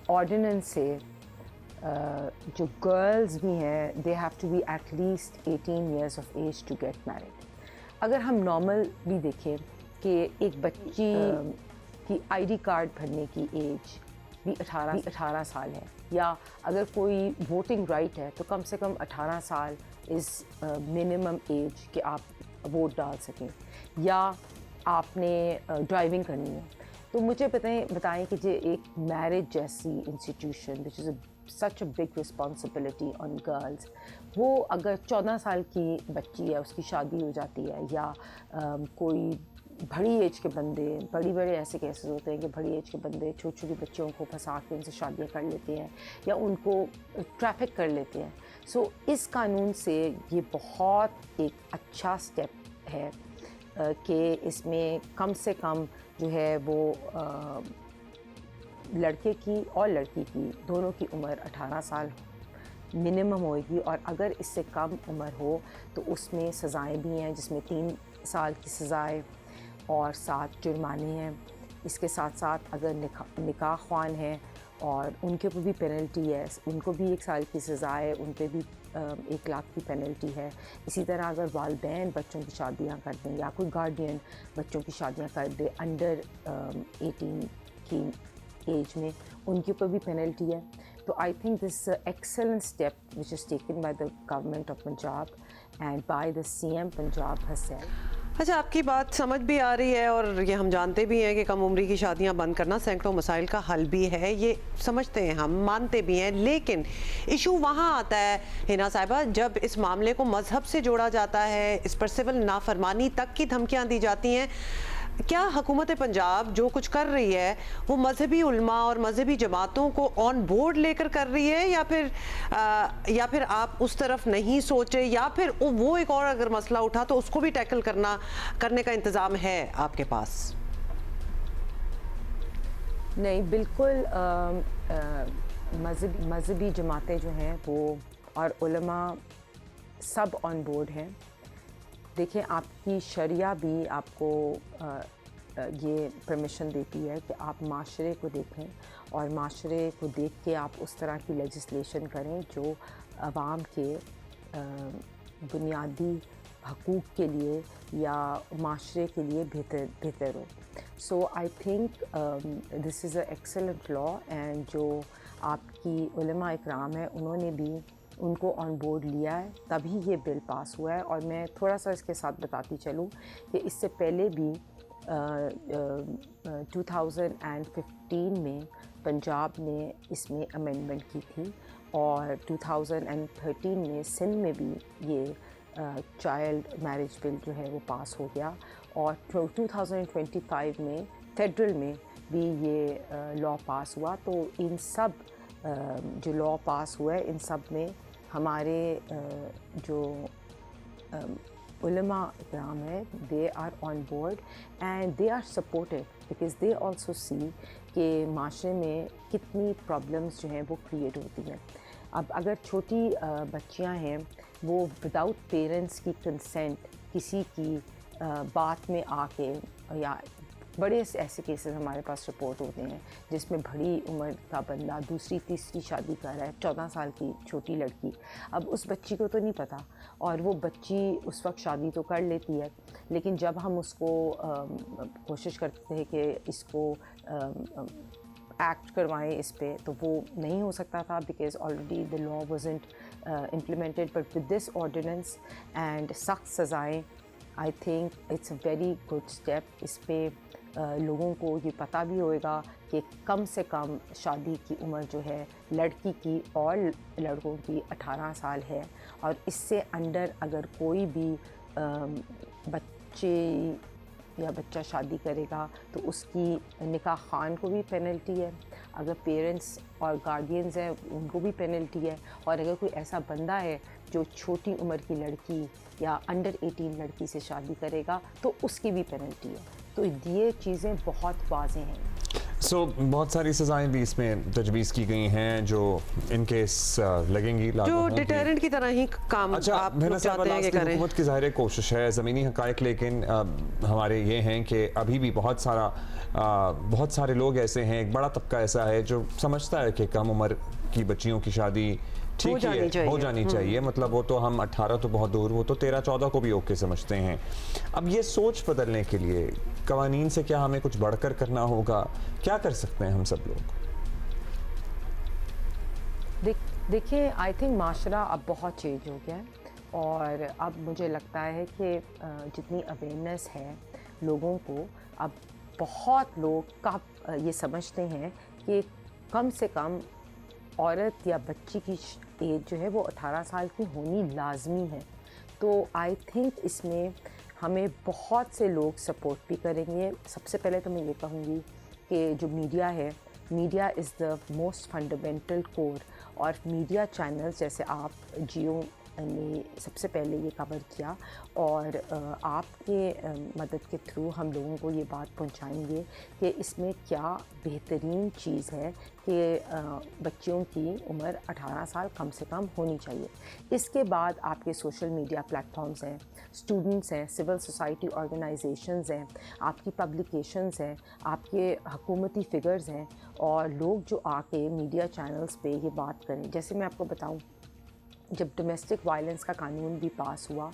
ऑर्डिनेंस से जो गर्ल्स भी हैं they have to be at least 18 years of age to get married. अगर हम नॉर्मल भी देखें कि एक बच्ची की आईडी कार्ड भरने की एज भी 18 साल है, या अगर कोई वोटिंग राइट है तो कम से कम 18 साल इज़ मिनिमम एज कि आप वोट डाल सकें, या आपने ड्राइविंग करनी है। तो मुझे बताएं कि जो एक मैरिज जैसी institution which is such a big responsibility on girls, वो अगर 14 साल की बच्ची है उसकी शादी हो जाती है, या कोई बड़ी एज के बंदे, बड़े ऐसे केसेस होते हैं कि बड़ी एज के बंदे छोटी छोटी बच्चियों को फंसा के उनसे शादियाँ कर लेते हैं या उनको ट्रैफिक कर लेते हैं। सो इस कानून से ये बहुत एक अच्छा स्टेप है कि इसमें कम से कम जो है वो लड़के की और लड़की की दोनों की उम्र 18 साल मिनिमम होएगी, और अगर इससे कम उम्र हो तो उसमें सज़ाएं भी हैं, जिसमें 3 साल की सज़ाएं और 7 जुर्माने हैं। इसके साथ साथ अगर निकाह ख्वान है और उनके ऊपर भी पेनल्टी है, उनको भी 1 साल की सज़ा है, उन पर भी 1 लाख की पेनल्टी है। इसी तरह अगर वालिदैन बच्चों की शादियां कर दें या कोई गार्डियन बच्चों की शादियां कर दे अंडर 18 की एज में, उनके ऊपर भी पेनल्टी है। तो I think this excellent step which is taken by the government of Punjab and by the CM Punjab herself. अच्छा, आपकी बात समझ भी आ रही है और ये हम जानते भी हैं कि कम उम्री की शादियां बंद करना सैकड़ों मसाइल का हल भी है, ये समझते हैं, हम मानते भी हैं। लेकिन इशू वहाँ आता है हिना साहिबा जब इस मामले को मज़हब से जोड़ा जाता है, इस पर सिविल नाफरमानी तक की धमकियाँ दी जाती हैं। क्या हुकूमत पंजाब जो कुछ कर रही है वो मजहबी उल्मा और मजहबी जमातों को ऑन बोर्ड लेकर कर रही है, या फिर आप उस तरफ नहीं सोचे, या फिर वो एक और अगर मसला उठा तो उसको भी टैकल करने का इंतज़ाम है आपके पास? नहीं, बिल्कुल मजहबी जमातें जो हैं वो और उलमा सब ऑन बोर्ड हैं। देखिए, आपकी शरिया भी आपको ये परमिशन देती है कि आप माशरे को देखें और माशरे को देख के आप उस तरह की लेजिस्लेशन करें जो आवाम के बुनियादी हकूक़ के लिए या माशरे के लिए बेहतर हो। So I think this is a excellent law, and जो आपकी उलमा इकराम है उन्होंने भी उनको ऑन बोर्ड लिया है, तभी ये बिल पास हुआ है। और मैं थोड़ा सा इसके साथ बताती चलूँ कि इससे पहले भी 2015 में पंजाब ने इसमें अमेंडमेंट की थी, और 2013 में सिंध में भी ये चाइल्ड मैरिज बिल जो है वो पास हो गया, और 2025 में फेडरल में भी ये लॉ पास हुआ। तो इन सब जो लॉ पास हुआ है इन सब में हमारे जो उलमा इकराम है they are on board and they are supported, because they also see कि माशरे में कितनी प्रॉब्लम्स जो हैं वो क्रिएट होती हैं। अब अगर छोटी बच्चियां हैं वो विदाउट पेरेंट्स की कंसेंट किसी की बात में आके, या बड़े ऐसे केसेस हमारे पास रिपोर्ट होते हैं जिसमें बड़ी उम्र का बंदा दूसरी तीसरी शादी कर रहा है, 14 साल की छोटी लड़की। अब उस बच्ची को तो नहीं पता, और वो बच्ची उस वक्त शादी तो कर लेती है, लेकिन जब हम उसको कोशिश करते हैं कि इसको एक्ट करवाएं इस पे, तो वो नहीं हो सकता था, because already the law wasn't implemented. But with this ordinance and सख्त सज़ाएँ, I think it's a very good step. इस पे लोगों को ये पता भी होएगा कि कम से कम शादी की उम्र जो है लड़की की और लड़कों की 18 साल है, और इससे अंडर अगर कोई भी बच्चे या बच्चा शादी करेगा तो उसकी निकाह खान को भी पेनल्टी है। अगर पेरेंट्स और गार्डियंस हैं उनको भी पेनल्टी है, और अगर कोई ऐसा बंदा है जो छोटी उम्र की लड़की या अंडर 18 लड़की से शादी करेगा तो उसकी भी पेनल्टी है। तो ये चीज़ें बहुत वाज़ेह हैं। बहुत सारी सज़ाएं भी इसमें तजवीज़ की गई हैं जो इन केस लगेंगी, जो डिटेरेंट की तरह ही काम अच्छा, आप लोग चाहते हैं कि करें। हुकूमत की ज़ाहिर कोशिश है, ज़मीनी हक़ाइक़ लेकिन हमारे ये हैं कि अभी भी बहुत सारे लोग ऐसे हैं, एक बड़ा तबका ऐसा है जो समझता है कि कम उम्र की बच्चियों की शादी ठीक है हो जानी चाहिए। मतलब वो तो हम 18 तो बहुत दूर, वो तो 13-14 को भी ओके समझते हैं। अब ये सोच बदलने के लिए कवानीन से क्या हमें कुछ बढ़कर करना होगा? क्या कर सकते हैं हम सब लोग? देखिए, आई थिंक माशरा अब बहुत चेंज हो गया है, और अब मुझे लगता है कि जितनी अवेयरनेस है लोगों को, अब बहुत लोग ये समझते हैं कि कम से कम औरत या बच्ची की एज जो है वो 18 साल की होनी लाजमी है। तो आई थिंक इसमें हमें बहुत से लोग सपोर्ट भी करेंगे। सबसे पहले तो मैं ये कहूँगी कि जो मीडिया है, media is the most fundamental core, और मीडिया चैनल्स जैसे आप, जियो ने सबसे पहले ये कवर किया, और आपके मदद के थ्रू हम लोगों को ये बात पहुंचाएंगे कि इसमें क्या बेहतरीन चीज़ है कि बच्चियों की उम्र 18 साल कम से कम होनी चाहिए। इसके बाद आपके सोशल मीडिया प्लेटफॉर्म्स हैं, स्टूडेंट्स हैं, सिविल सोसाइटी ऑर्गेनाइजेशंस हैं, आपकी पब्लिकेशंस हैं, आपके हुकूमती फिगर्स हैं, और लोग जो आके मीडिया चैनल्स पे ये बात करें। जैसे मैं आपको बताऊं, जब डोमेस्टिक वायलेंस का कानून भी पास हुआ,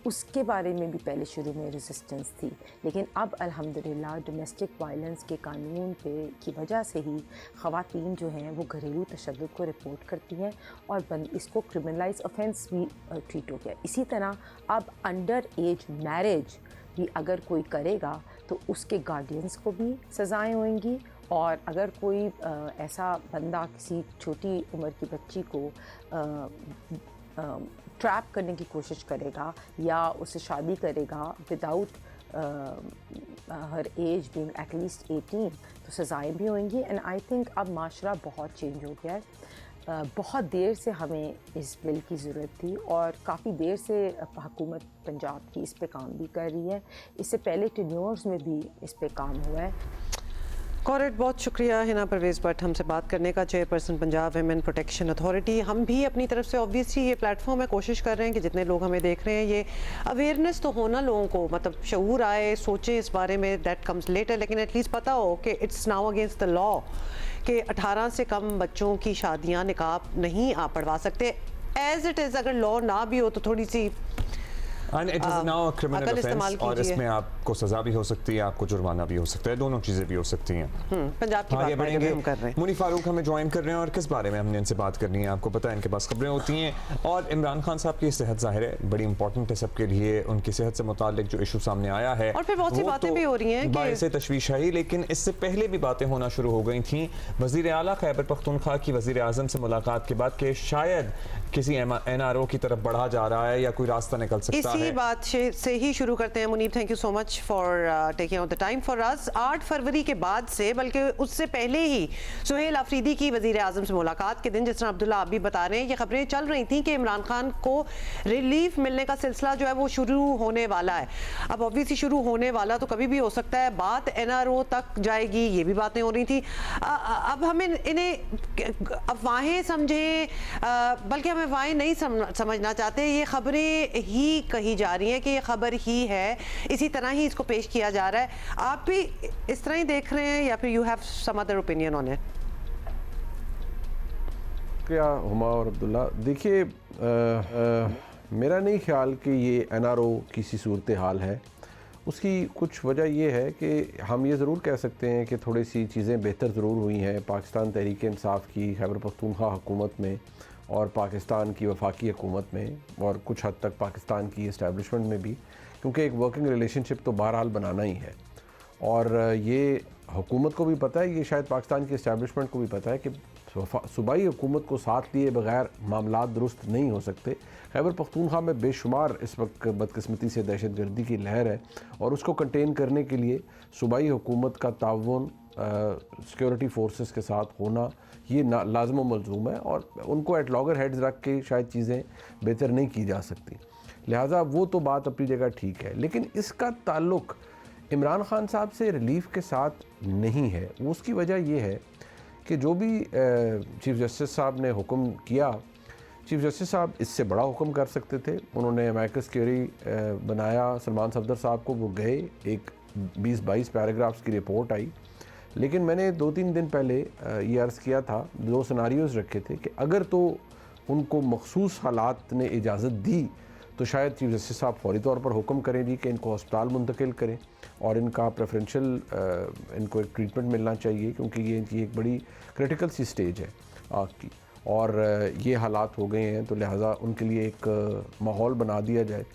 उसके बारे में भी पहले शुरू में रेजिस्टेंस थी, लेकिन अब अल्हम्दुलिल्लाह डोमेस्टिक वायलेंस के कानून पे की वजह से ही ख़वातीन जो हैं वो घरेलू तशद्दुद को रिपोर्ट करती हैं, और इसको क्रिमिनलाइज ऑफेंस भी ट्रीट हो गया। इसी तरह अब अंडर एज मैरिज भी अगर कोई करेगा तो उसके गार्डियंस को भी सज़ाएँ होंगी, और अगर कोई ऐसा बंदा किसी छोटी उम्र की बच्ची को ट्रैप करने की कोशिश करेगा या उससे शादी करेगा without her age being at least 18, तो सज़ाएँ भी होंगी। एंड आई थिंक अब माशरा बहुत चेंज हो गया है। बहुत देर से हमें इस बिल की ज़रूरत थी, और काफ़ी देर से हुकूमत पंजाब की इस पे काम भी कर रही है। इससे पहले टेन्योर्स में भी इस पे काम हुआ है। कॉरेट, बहुत शुक्रिया हिना परवेज़ भट्ट हमसे बात करने का, chairperson Punjab women protection authority. हम भी अपनी तरफ से ऑब्वियसली ये प्लेटफॉर्म है, कोशिश कर रहे हैं कि जितने लोग हमें देख रहे हैं, ये अवेयरनेस तो होना लोगों को, मतलब शऊर आए, सोचें इस बारे में, दैट कम्स लेटर, लेकिन एटलीस्ट पता हो कि it's now against the law कि 18 से कम बच्चों की शादियाँ निकाह नहीं आप पढ़वा सकते। एज इट इज़ अगर लॉ ना भी हो तो थोड़ी सी And it is now a criminal offense, और इसमें आपको सजा भी हो सकती है, आपको जुर्माना भी हो सकता है, दोनों चीज़ें भी हो सकती हैं। पंजाब की बात बढ़ेंगे, हम कर रहे हैं। मुनी फारूक हमें ज्वाइन कर रहे हैं, और किस बारे में हमने इनसे बात करनी है आपको पता है, इनके पास खबरें होती हैं, और इमरान खान साहब की सेहत ज़ाहिर है बड़ी इंपॉर्टेंट है सबके लिए। उनकी सेहत से मुतालिक जो इशू सामने आया है, और फिर बहुत सी बातें भी हो रही हैं बाइस तशवीश है ही, लेकिन इससे पहले भी बातें होना शुरू हो गई थी। वज़ीर आला खैबर पख्तूनख्वा की वज़ीर आज़म से मुलाकात के बाद कि शायद किसी NRO की तरफ बढ़ा जा रहा है या कोई रास्ता निकल सकता है। इसी बात से ही शुरू करते हैं। Munib, thank you so much for taking out the time for us. 8 फरवरी के बाद से, बल्कि उससे पहले ही सुहेल आफरीदी की वज़ीर आज़म से मुलाकात के दिन, जिस तरह अब्दुल्ला आप भी बता रहे हैं, ये खबरें चल रही थी कि इमरान खान को रिलीफ मिलने का सिलसिला जो है वो शुरू होने वाला है। अब ऑब्वियसली शुरू होने वाला तो कभी भी हो सकता है, बात NRO तक जाएगी, ये भी बातें हो रही थी। अब हमें इन्हें अफवाहें समझें, बल्कि हम अफवाहें नहीं समझना चाहते, ये खबरें ही कही जा रही हैं कि ये खबर ही है, इसी तरह ही इसको पेश किया जा रहा है। आप भी इस तरह ही देख रहे हैं या फिर you have some other opinion on it? क्या हुमा और अब्दुल्ला, देखिए मेरा नहीं ख्याल कि ये NRO की सी सूरत हाल है। उसकी कुछ वजह ये है कि हम ये ज़रूर कह सकते हैं कि थोड़ी सी चीज़ें बेहतर ज़रूर हुई हैं पाकिस्तान तहरीक इंसाफ की खैबर पख्तूनख्वा हुकूमत में, और पाकिस्तान की वफाकी हुकूमत में, और कुछ हद तक पाकिस्तान की इस्टेब्लिशमेंट में भी, क्योंकि एक वर्किंग रिलेशनशिप तो बहरहाल बनाना ही है। और ये हुकूमत को भी पता है, ये शायद पाकिस्तान की इस्टेब्लिशमेंट को भी पता है कि सूबाई हुकूमत को साथ लिए बगैर मामलात दुरुस्त नहीं हो सकते। खैबर पख्तूनख्वा में बेशुमार इस वक्त बदकिस्मती से दहशत गर्दी की लहर है, और उसको कंटेन करने के लिए सूबाई हुकूमत का ताउन सिक्योरिटी फोर्सेस के साथ होना ये लाजम मलजूम है, और उनको एट लॉगर हेड्स रख के शायद चीज़ें बेहतर नहीं की जा सकती। लिहाजा वो तो बात अपनी जगह ठीक है, लेकिन इसका ताल्लुक़ इमरान खान साहब से रिलीफ के साथ नहीं है। वो उसकी वजह ये है कि जो भी चीफ़ जस्टिस साहब ने हुक्म किया, चीफ़ जस्टिस साहब इससे बड़ा हुक्म कर सकते थे। उन्होंने अमेरिकस क्यूरी बनाया सलमान सफदर साहब को, वो गए, एक 20-22 पैराग्राफ्स की रिपोर्ट आई। लेकिन मैंने 2-3 दिन पहले ये अर्ज़ किया था, 2 सिनारियोज़ रखे थे कि अगर तो उनको मखसूस हालात ने इजाज़त दी तो शायद चीफ जस्टिस साहब फौरी तौर पर हुक्म करें जी कि इनको अस्पताल मुंतकिल करें और इनका प्रेफरेंशियल इनको एक ट्रीटमेंट मिलना चाहिए, क्योंकि ये इनकी एक बड़ी क्रिटिकल सी स्टेज है आग की, और ये हालात हो गए हैं, तो लिहाजा उनके लिए एक माहौल बना दिया जाए।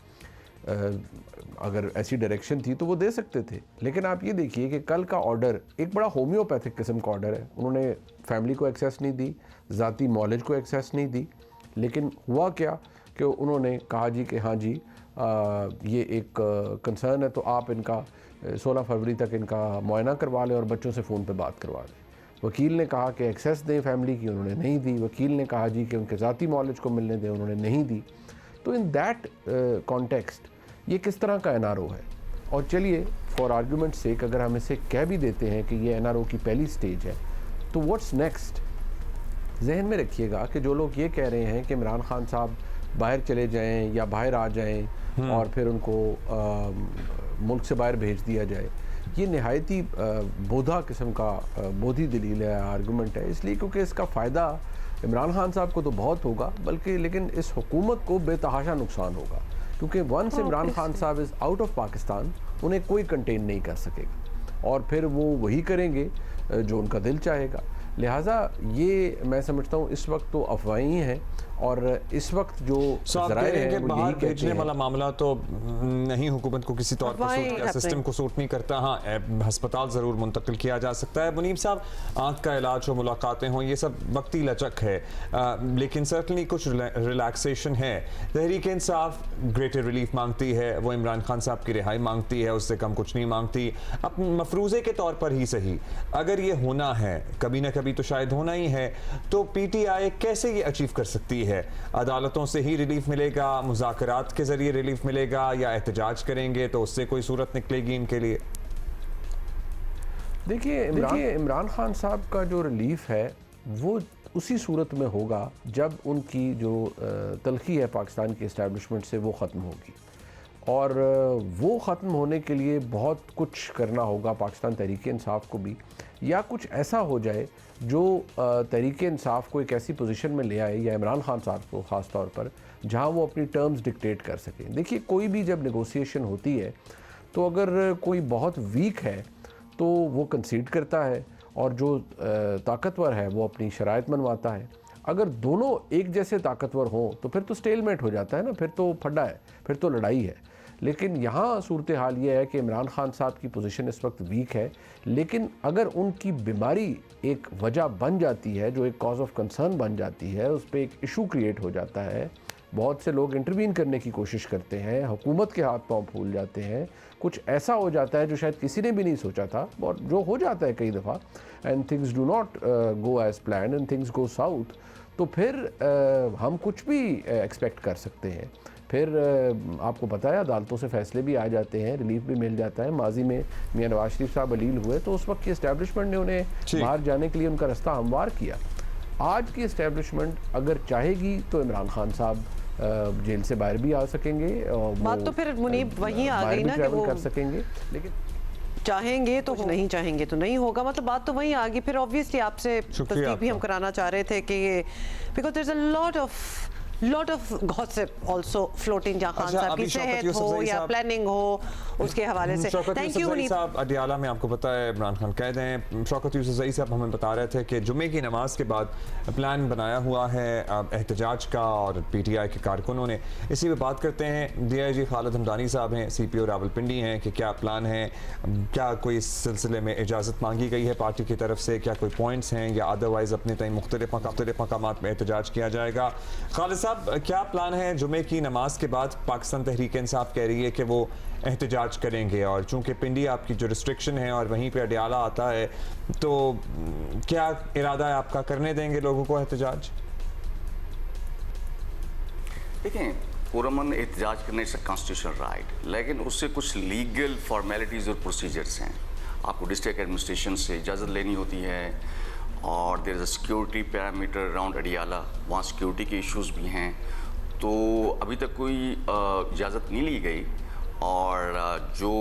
अगर ऐसी डायरेक्शन थी तो वो दे सकते थे। लेकिन आप ये देखिए कि कल का ऑर्डर एक बड़ा होम्योपैथिक किस्म का ऑर्डर है। उन्होंने फैमिली को एक्सेस नहीं दी, ज़ाती मॉलेज को एक्सेस नहीं दी, लेकिन हुआ क्या कि उन्होंने कहा जी कि हाँ जी ये एक कंसर्न है, तो आप इनका 16 फरवरी तक इनका मुआयना करवा लें और बच्चों से फ़ोन पे बात करवा लें। वकील ने कहा कि एक्सेस दें फैमिली की, उन्होंने नहीं दी। वकील ने कहा जी कि उनके ज़ाती मॉलेज को मिलने दें, उन्होंने नहीं दी। तो इन दैट कॉन्टेक्स्ट ये किस तरह का NRO है? और चलिए फॉर आर्गूमेंट सेक अगर हम इसे कह भी देते हैं कि ये NRO की पहली स्टेज है, तो व्हाट्स नेक्स्ट? जहन में रखिएगा कि जो लोग ये कह रहे हैं कि इमरान खान साहब बाहर चले जाएं या बाहर आ जाएं और फिर उनको मुल्क से बाहर भेज दिया जाए, ये नहायती बोधा किस्म का बोधी दलील है, आर्गूमेंट है। इसलिए क्योंकि इसका फ़ायदा इमरान खान साहब को तो बहुत होगा, बल्कि लेकिन इस हुकूमत को बेतहाशा नुकसान होगा, क्योंकि वंस इमरान खान साहब इज़ आउट ऑफ पाकिस्तान उन्हें कोई कंटेन नहीं कर सकेगा और फिर वो वही करेंगे जो उनका दिल चाहेगा। लिहाजा ये मैं समझता हूँ इस वक्त तो अफवाहें ही हैं, और इस वक्त जो ज़राए हैं वो बाहर यही कहते भेजने हैं। वाला मामला तो नहीं, हुकूमत को किसी तौर पर सूट किया, सिस्टम को सूट नहीं करता। हाँ, हस्पताल ज़रूर मुंतकिल किया जा सकता है। मुनीब साहब, आँख का इलाज हो, मुलाकातें हों, ये सब वक्ती लचक है, लेकिन सर्टनली कुछ रिलैक्सेशन है। तहरीक इंसाफ ग्रेटर रिलीफ मांगती है, वो इमरान खान साहब की रिहाई मांगती है, उससे कम कुछ नहीं मांगती। अब मफरूज़े के तौर पर ही सही, अगर ये होना है, कभी ना कभी तो शायद होना ही है, तो PTI कैसे ये अचीव कर सकती है? अदालतों से ही रिलीफ मिलेगा, मुज़ाकरात के जरिए रिलीफ मिलेगा, या एहतजाज करेंगे तो उससे कोई सूरत निकलेगी इनके लिए? देखिए इमरान खान साहब का जो रिलीफ है वो उसी सूरत में होगा जब उनकी जो तलखी है पाकिस्तान की इस्टेब्लिशमेंट से वो ख़त्म होगी, और वो ख़त्म होने के लिए बहुत कुछ करना होगा पाकिस्तान तहरीक इंसाफ को भी, या कुछ ऐसा हो जाए जो तहरीक इंसाफ को एक ऐसी पोजीशन में ले आए, या इमरान खान साहब को ख़ास तौर पर, जहां वो अपनी टर्म्स डिक्टेट कर सकें। देखिए कोई भी जब नेगोशिएशन होती है तो अगर कोई बहुत वीक है तो वो कंसीड करता है, और जो ताकतवर है वो अपनी शराइत मनवाता है। अगर दोनों एक जैसे ताकतवर हों तो फिर तो स्टेलमेट हो जाता है ना, फिर तो फड्डा है, फिर तो लड़ाई है। लेकिन यहाँ सूरत हाल ये है कि इमरान खान साहब की पोजीशन इस वक्त वीक है, लेकिन अगर उनकी बीमारी एक वजह बन जाती है, जो एक कॉज ऑफ कंसर्न बन जाती है, उस पर एक इशू क्रिएट हो जाता है, बहुत से लोग इंटरवीन करने की कोशिश करते हैं, हुकूमत के हाथ पांव फूल जाते हैं, कुछ ऐसा हो जाता है जो शायद किसी ने भी नहीं सोचा था, और जो हो जाता है कई दफ़ा, and things do not go as plan and things go south, तो फिर हम कुछ भी एक्सपेक्ट कर सकते हैं। फिर आपको पता है अदालतों से फ़ैसले भी आ जाते हैं, रिलीफ भी मिल जाता है। माजी में मियां नवाज शरीफ साहब अलील हुए तो उस वक्त की इस्टेब्लिशमेंट ने उन्हें बाहर जाने के लिए उनका रास्ता हमवार किया। आज की इस्टेब्लिशमेंट अगर चाहेगी तो इमरान खान साहब जेल से बाहर भी आ सकेंगे, और बात तो फिर मुनीब वहीं आ गई ना कि वो कर सकेंगे, लेकिन चाहेंगे तो नहीं चाहेंगे तो नहीं होगा। मतलब बात तो वहीं आ गई। फिर ऑब्वियसली आपसे तस्दीक भी हम कराना चाह रहे थे कि because there is a lot of gossip also floating, जहाँ खान साहब की सेहत हो या प्लानिंग हो, उसके हवाले से। थैंक यू मुनीब साहब। अडियाला में आपको पता है इमरान खान कह दें, शौकत यूसुफज़ई साहब हमें बता रहे थे कि जुमे की नमाज के बाद प्लान बनाया हुआ है एहतजाज का, और PTI के कारकुनों ने। इसी पे बात करते हैं। DIG खालिद हमदानी साहब हैं, CPO रावलपिंडी हैं, कि क्या प्लान है, क्या कोई इस सिलसिले में इजाज़त मांगी गई है पार्टी की तरफ से, क्या कोई पॉइंट्स हैं, या अदरवाइज़ अपने तय मुख्तलिफ मकामात में एहतजाज किया जाएगा। खालिद साहब, साहब, क्या प्लान है? जुमे की नमाज के बाद पाकिस्तान तहरीक इंसाफ कह रही है कि वो एहतजाज करेंगे, और चूंकि पिंडी आपकी जो रिस्ट्रिक्शन है और वहीं पे अडियाला आता है, तो क्या इरादा है आपका? करने देंगे लोगों को एहतजाज? देखें, पुरअमन एहतजाज करने से कॉन्स्टिट्यूशनल राइट, लेकिन उससे कुछ लीगल फॉर्मेलिटीज़ और प्रोसीजर्स हैं। आपको डिस्ट्रिक्ट एडमिनिस्ट्रेशन से इजाज़त लेनी होती है, और there is a security parameter around Adiala, वहाँ सिक्योरिटी के इश्यूज़ भी हैं। तो अभी तक कोई इजाज़त नहीं ली गई, और जो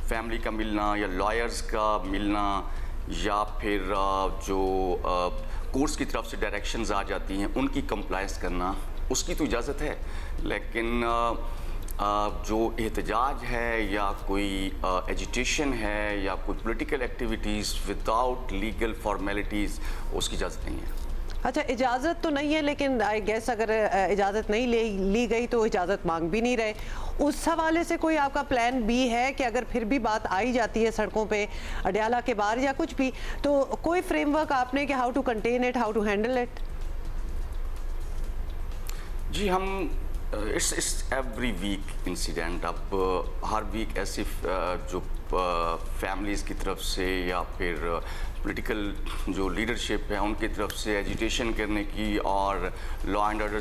फैमिली का मिलना या लॉयर्स का मिलना या फिर जो कोर्ट्स की तरफ से डायरेक्शंस आ जाती हैं उनकी कंप्लायंस करना, उसकी तो इजाज़त है। लेकिन जो एहतजाज है या कोई एजिटेशन है या कोई political activities without legal formalities, उसकी इजाज़त नहीं है। अच्छा, इजाज़त तो नहीं है, लेकिन आई गेस अगर इजाज़त नहीं ली गई तो इजाज़त मांग भी नहीं रहे। उस हवाले से कोई आपका प्लान बी है कि अगर फिर भी बात आई जाती है सड़कों पे अडियाला के बाहर या कुछ भी, तो कोई फ्रेमवर्क आपने कि how to contain it, how to handle it? जी, हम इट्स एवरी वीक इंसिडेंट। अब हर वीक ऐसी जो फैमिलीज़ की तरफ से या फिर पॉलिटिकल जो लीडरशिप है उनकी तरफ से एजिटेशन करने की और law and order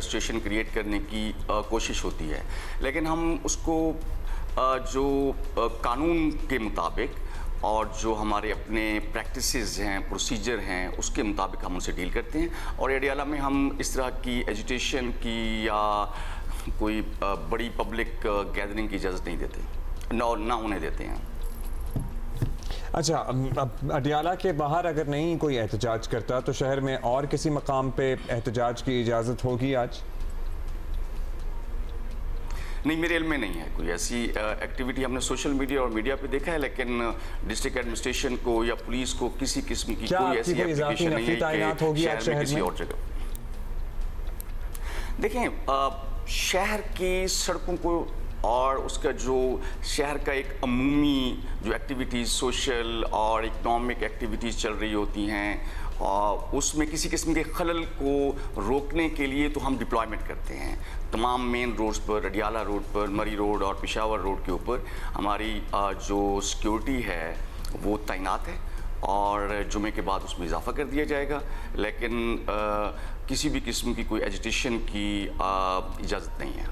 situation create करने की कोशिश होती है। लेकिन हम उसको जो कानून के मुताबिक और जो हमारे अपने प्रैक्टिसेस हैं, प्रोसीजर हैं, उसके मुताबिक हम उनसे डील करते हैं। और अडियाला में हम इस तरह की एजिटेशन की या कोई बड़ी पब्लिक गैदरिंग की इजाज़त नहीं देते, ना होने देते हैं। अच्छा, अडियाला के बाहर अगर नहीं कोई एहतजाज करता तो शहर में और किसी मकाम पे एहतजाज की इजाज़त होगी आज? नहीं, मेरे इल्म में नहीं है कोई ऐसी एक्टिविटी। हमने सोशल मीडिया और मीडिया पे देखा है, लेकिन डिस्ट्रिक्ट एडमिनिस्ट्रेशन को या पुलिस को किसी किस्म की कोई ऐसी एप्लीकेशन नहीं है कि शहर में किसी और जगह। देखें, शहर की सड़कों को और उसका जो शहर का एक अमूमी जो एक्टिविटीज़, सोशल और इकोनॉमिक एक्टिविटीज़ चल रही होती हैं, और उसमें किसी किस्म के खलल को रोकने के लिए तो हम डिप्लॉयमेंट करते हैं। तमाम मेन रोड्स पर, अडियाला रोड पर, मरी रोड और पेशावर रोड के ऊपर हमारी जो सिक्योरिटी है वो तैनात है, और जुमे के बाद उसमें इजाफा कर दिया जाएगा। लेकिन किसी भी किस्म की कोई एजिटेशन की इजाज़त नहीं है।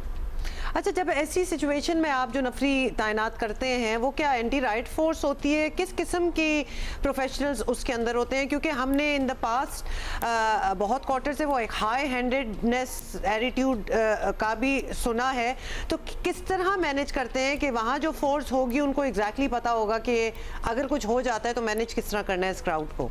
अच्छा, जब ऐसी सिचुएशन में आप जो नफरी तैनात करते हैं, वो क्या एंटी राइट फोर्स होती है? किस किस्म की प्रोफेशनल्स उसके अंदर होते हैं? क्योंकि हमने इन द पास्ट बहुत क्वार्टर से वो एक हाई हैंडेडनेस एटीट्यूड का भी सुना है। तो किस तरह मैनेज करते हैं कि वहाँ जो फोर्स होगी उनको एग्जैक्टली पता होगा कि अगर कुछ हो जाता है तो मैनेज किस तरह करना है इस क्राउड को?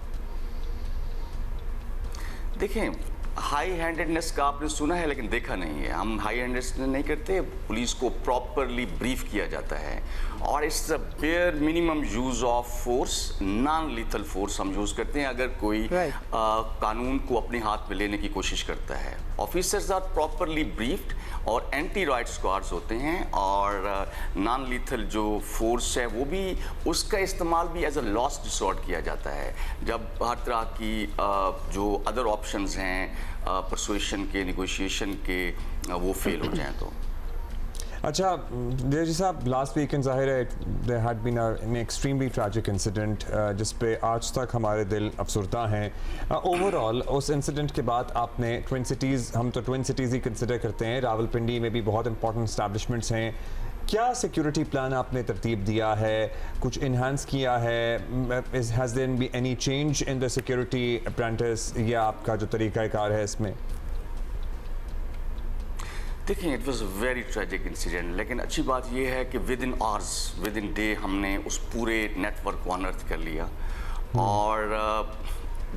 देखें, हाई हैंडेडनेस का आपने सुना है लेकिन देखा नहीं है। हम हाई हैंडेडनेस नहीं करते, पुलिस को प्रॉपरली ब्रीफ किया जाता है, और it's a bare minimum use of force, non lethal force हम यूज करते हैं अगर कोई कानून को अपने हाथ में लेने की कोशिश करता है। ऑफिसर्स आर प्रॉपरली ब्रीफ्ड, और एंटी राइट स्क्वाड्स होते हैं, और नॉन लीथल जो फोर्स है वो भी, उसका इस्तेमाल भी एज अ लॉस्ट रिसोर्ट किया जाता है जब हर तरह की जो अदर ऑप्शंस हैं परसुएशन के, नेगोशिएशन के, वो फेल हो जाएं तो। अच्छा जी साहब, लास्ट वीकेंड ज़ाहिर है there had been an extremely tragic incident जिस पे आज तक हमारे दिल अफसरदा हैं। ओवरऑल उस इंसिडेंट के बाद आपने ट्विन सिटीज़, हम तो ट्विन सिटीज़ ही कंसिडर करते हैं, रावलपिंडी में भी बहुत इंपॉर्टेंट इस्टेब्लिशमेंट्स हैं। क्या सिक्योरिटी प्लान आपने तरतीब दिया है, कुछ इन्हांस किया है? Has there been any change in the security apprentice या आपका जो तरीक़ाकार है इसमें? देखिए, it was a very tragic incident, लेकिन अच्छी बात यह है कि within hours, within day हमने उस पूरे नेटवर्क को अनर्थ कर लिया, और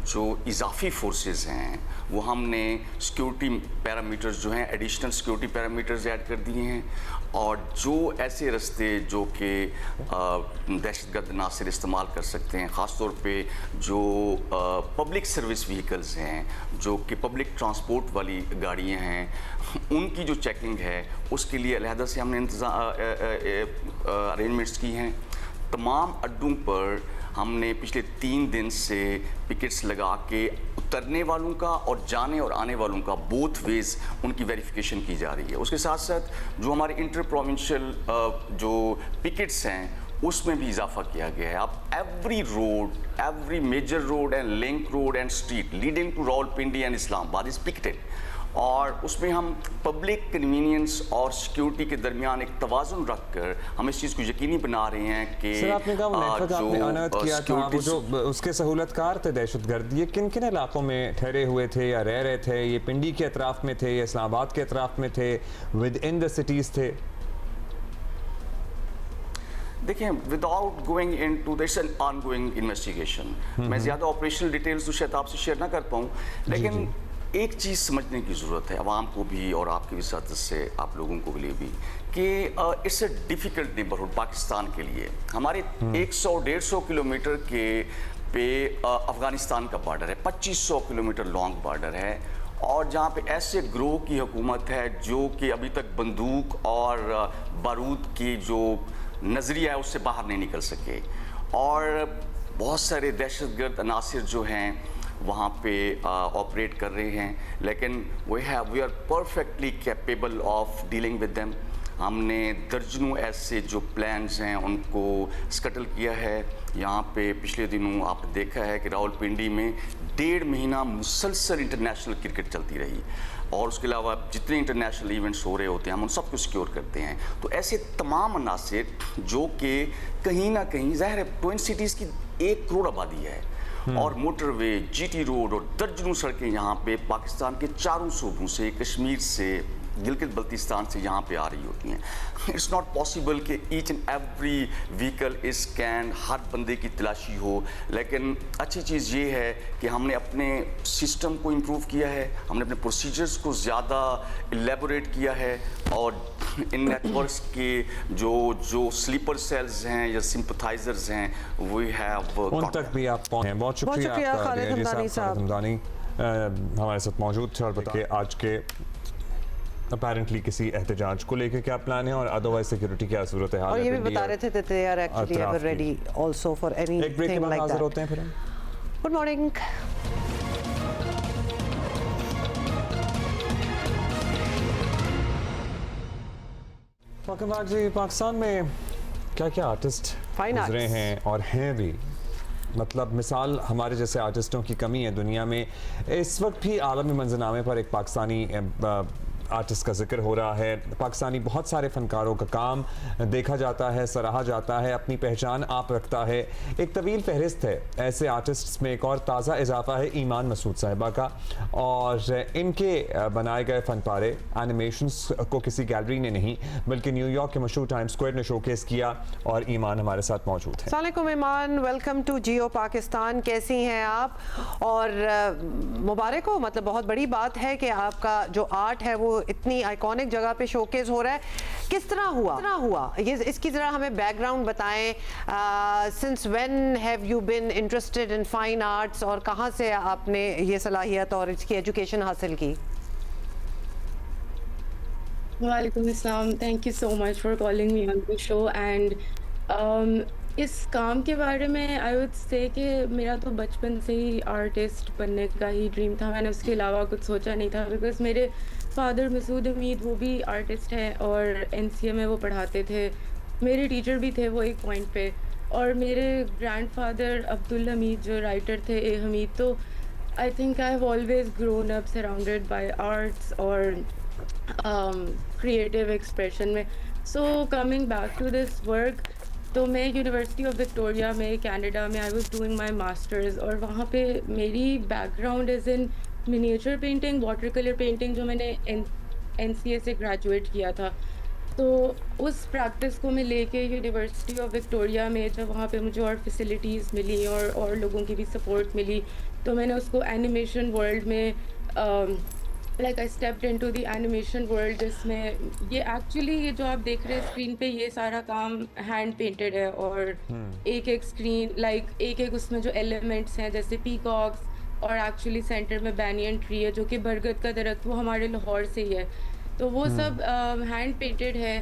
जो इजाफी फोर्सेस हैं वो हमने सिक्योरिटी पैरामीटर्स जो हैं, एडिशनल सिक्योरिटी पैरामीटर्स ऐड कर दिए हैं, और जो ऐसे रास्ते जो कि दहशतगर्द नासिर इस्तेमाल कर सकते हैं, ख़ास तौर पे जो पब्लिक सर्विस व्हीकल्स हैं, जो कि पब्लिक ट्रांसपोर्ट वाली गाड़ियाँ हैं, उनकी जो चेकिंग है उसके लिए अलहदा से हमने अरेंजमेंट्स की हैं। तमाम अड्डों पर हमने पिछले 3 दिन से पिकेट्स लगा के उतरने वालों का और जाने और आने वालों का बोथ वेज उनकी वेरिफिकेशन की जा रही है। उसके साथ साथ जो हमारे इंटर प्रोविंशियल जो पिकेट्स हैं उसमें भी इजाफा किया गया है। अब every road, every major road and link road and street leading to Rawalpindi and Islamabad is picketed, और उसमें हम पब्लिक कन्वीनियंस और सिक्योरिटी के दरमियान एक तवाज़ुन रखकर हम इस चीज़ को यकीनी बना रहे हैं कि सर आपने कहा वो नेटवर्क आपने अनवरत किया था, वो जो उसके सहूलतकार थे दहशतगर्द, ये किन किन इलाकों में ठहरे हुए थे या रह रहे थे? ये पिंडी के अतराफ में थे या इस्लामाबाद के अतराफ में थे, विद इन द सिटीज़ थे? देखिए, without going into this an ongoing investigation, मैं ज़्यादा ऑपरेशनल डिटेल्स तो शायद आपसे शेयर ना कर पाऊँ, लेकिन एक चीज़ समझने की ज़रूरत है आवाम को भी और आपके भी साथ से आप लोगों को लिए भी कि it's a difficult neighbourhood Pakistan के लिए। हमारे 100-150 किलोमीटर के पे अफ़गानिस्तान का बॉर्डर है, 2500 किलोमीटर लॉन्ग बॉर्डर है, और जहाँ पे ऐसे ग्रोह की हुकूमत है जो कि अभी तक बंदूक और बारूद की जो नज़रिया है उससे बाहर नहीं निकल सके, और बहुत सारे दहशतगर्द अनासिर जो हैं वहाँ पे ऑपरेट कर रहे हैं, लेकिन we are perfectly capable of dealing with them. हमने दर्जनों ऐसे जो प्लान्स हैं उनको स्कटल किया है। यहाँ पे पिछले दिनों आपने देखा है कि रावलपिंडी में 1.5 महीना मुसलसल इंटरनेशनल क्रिकेट चलती रही, और उसके अलावा जितने इंटरनेशनल इवेंट्स हो रहे होते हैं हम उन सबको सिक्योर करते हैं। तो ऐसे तमाम अनासिर जो कि कहीं ना कहीं ज़ाहिर है ट्विन सिटीज़ की 1 करोड़ आबादी है, और मोटरवे, जीटी रोड और दर्जनों सड़कें यहाँ पे पाकिस्तान के चारों सूबों से, कश्मीर से, गिलगित बल्तिस्तान से यहाँ पे आ रही होती हैं। इट्स नॉट पॉसिबल कि each and every vehicle is scan, हर बंदे की तलाशी हो, लेकिन अच्छी चीज़ ये है कि हमने अपने सिस्टम को इम्प्रूव किया है, हमने अपने प्रोसीजर्स को ज़्यादा एलेबोरेट किया है, और इन नेटवर्क्स के जो स्लीपर सेल्स हैं या सिंपथाइजर्स हैं वी हैव उन तक भी आप पहुँचे। बहुत शुक्रिया खालिद हमदानी हमारे साथ मौजूद थे और बताइए आज के अपेरेंटली किसी एहतजाज को लेकर क्या प्लान है और अदरवाइज सिक्योरिटी क्या सूरत है। और ये भी बता रहे थे that they are actually ever ready also for anything like that. होते हैं फिर हम। Good morning. जी पाकिस्तान में क्या क्या आर्टिस्ट गुजरे हैं और हैं भी, मतलब मिसाल हमारे जैसे आर्टिस्टों की कमी है दुनिया में। इस वक्त भी आलमी मंजरनामे पर एक पाकिस्तानी आर्टिस्ट का जिक्र हो रहा है। पाकिस्तानी बहुत सारे फनकारों का काम देखा जाता है, सराहा जाता है, अपनी पहचान आप रखता है। एक तवील फहरिस्त है ऐसे आर्टिस्ट्स में। एक और ताज़ा इजाफा है ईमान मसूद साहिबा का, और इनके बनाए गए फन पारे एनिमेशंस को किसी गैलरी ने नहीं बल्कि न्यूयॉर्क के मशहूर टाइम स्क्वायर ने शोकेस किया, और ईमान हमारे साथ मौजूद है। अस्सलाम वालेकुम ईमान, वेलकम टू जियो पाकिस्तान। कैसी हैं आप? और मुबारक हो, मतलब बहुत बड़ी बात है कि आपका जो आर्ट है वो इतनी आइकॉनिक जगह पे शोकेस हो रहा है। किस तरह हुआ ये, इसकी जरा हमें बैकग्राउंड बताएं। Since when have you been interested in fine arts, और कहाँ से आपने ये सलाहियत और इसकी एजुकेशन हासिल की? वालेकुम अस्सलाम, thank you so much for calling me on the show. And इस काम के बारे में आई वुड से कि मेरा तो बचपन से ही आर्टिस्ट बनने का ही ड्रीम था। मैंने उसके अलावा कुछ सोचा नहीं था, बिकॉज मेरे फादर मसूद हमीद वो भी आर्टिस्ट हैं और NCA में वो पढ़ाते थे। मेरे टीचर भी थे वो एक पॉइंट पे, और मेरे ग्रैंडफादर अब्दुल हमीद जो राइटर थे, ए हमीद। तो I think I have always grown up surrounded by arts और क्रिएटिव एक्सप्रेशन में। So coming back to this work, तो मैं यूनिवर्सिटी ऑफ विक्टोरिया में कनाडा में I was doing my masters, और वहाँ पे मेरी background is in miniature painting, water colour painting, जो मैंने NCA से ग्रेजुएट किया था। तो उस प्रैक्टिस को मैं लेके यूनिवर्सिटी ऑफ विक्टोरिया में, जब वहाँ पे मुझे और फैसिलिटीज़ मिली और लोगों की भी सपोर्ट मिली, तो मैंने उसको एनिमेशन वर्ल्ड में like I stepped into the animation world, जिसमें ये एक्चुअली ये जो आप देख रहे हैं स्क्रीन पे, ये सारा काम हैंड पेंटेड है, और एक एक स्क्रीन लाइक एक एक उसमें जो एलिमेंट्स हैं जैसे पीकॉक्स, और एक्चुअली सेंटर में बैनियन ट्री है जो कि बरगद का दरख्त, वो हमारे लाहौर से ही है। तो वो सब हैंड पेंटेड है।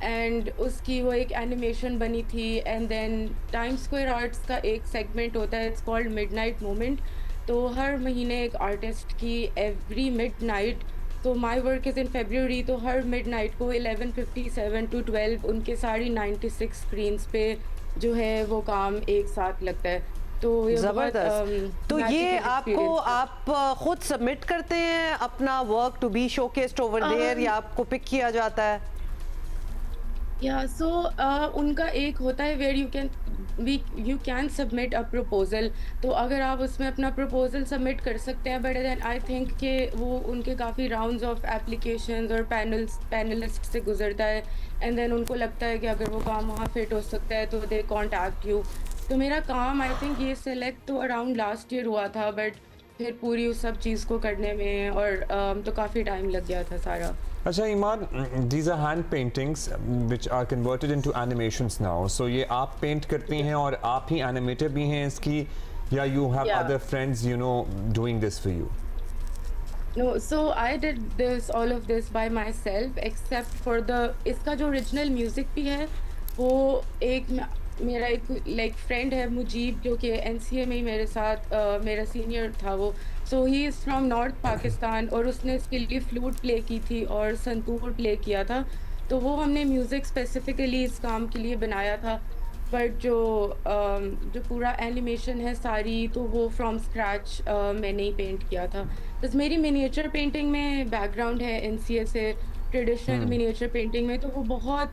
एंड उसकी वो एक एनिमेशन बनी थी। And then time square arts का एक सेगमेंट होता है, इट्स कॉल्ड मिडनाइट मोमेंट। तो हर महीने एक आर्टिस्ट की एवरी मिडनाइट, तो माय वर्क इज़ इन फरवरी, तो हर मिडनाइट को 11:57 to 12 उनके सारी 96 स्क्रीन्स पे जो है वो काम एक साथ लगता है। तो ये जबरदस्त। तो ये आपको आप खुद सबमिट करते हैं अपना work to be showcased over there, या आपको पिक किया जाता है? या सो उनका एक होता है where you can submit a proposal, तो अगर आप उसमें अपना प्रपोजल सबमिट कर सकते हैं, बट देन आई थिंक कि वो उनके काफ़ी राउंड्स ऑफ एप्लीकेशंस और पैनलिस्ट से गुजरता है, एंड देन उनको लगता है कि अगर वो काम वहाँ फिट हो सकता है तो दे कॉन्टैक्ट यू। तो मेरा काम आई थिंक ये सिलेक्ट तो अराउंड लास्ट ईयर हुआ था, बट फिर पूरी उस सब चीज़ को करने में और तो काफ़ी टाइम लग गया था सारा। अच्छा ईमान, these are hand paintings which are converted into animations now. So ये आप पेंट करती हैं और आप ही एनिमेटर भी हैं इसकी, या you have other friends doing this for you? No, so I did all of this by myself except for इसका जो ओरिजिनल म्यूज़िक भी है वो मेरा एक फ्रेंड है मुजीब, जो कि NCA में ही मेरे साथ मेरा सीनियर था वो। So he is from north Pakistan, और उसने इसके लिए फ्लूट प्ले की थी और संतूर प्ले किया था, तो वो हमने म्यूज़िक स्पेसिफ़िकली इस काम के लिए बनाया था। बट जो पूरा एनिमेशन है सारी, तो वो फ्रॉम स्क्रैच मैंने ही पेंट किया था। बस मेरी मिनिएचर पेंटिंग में बैकग्राउंड है NCA से, ट्रेडिशनल मिनिएचर पेंटिंग में, तो वो बहुत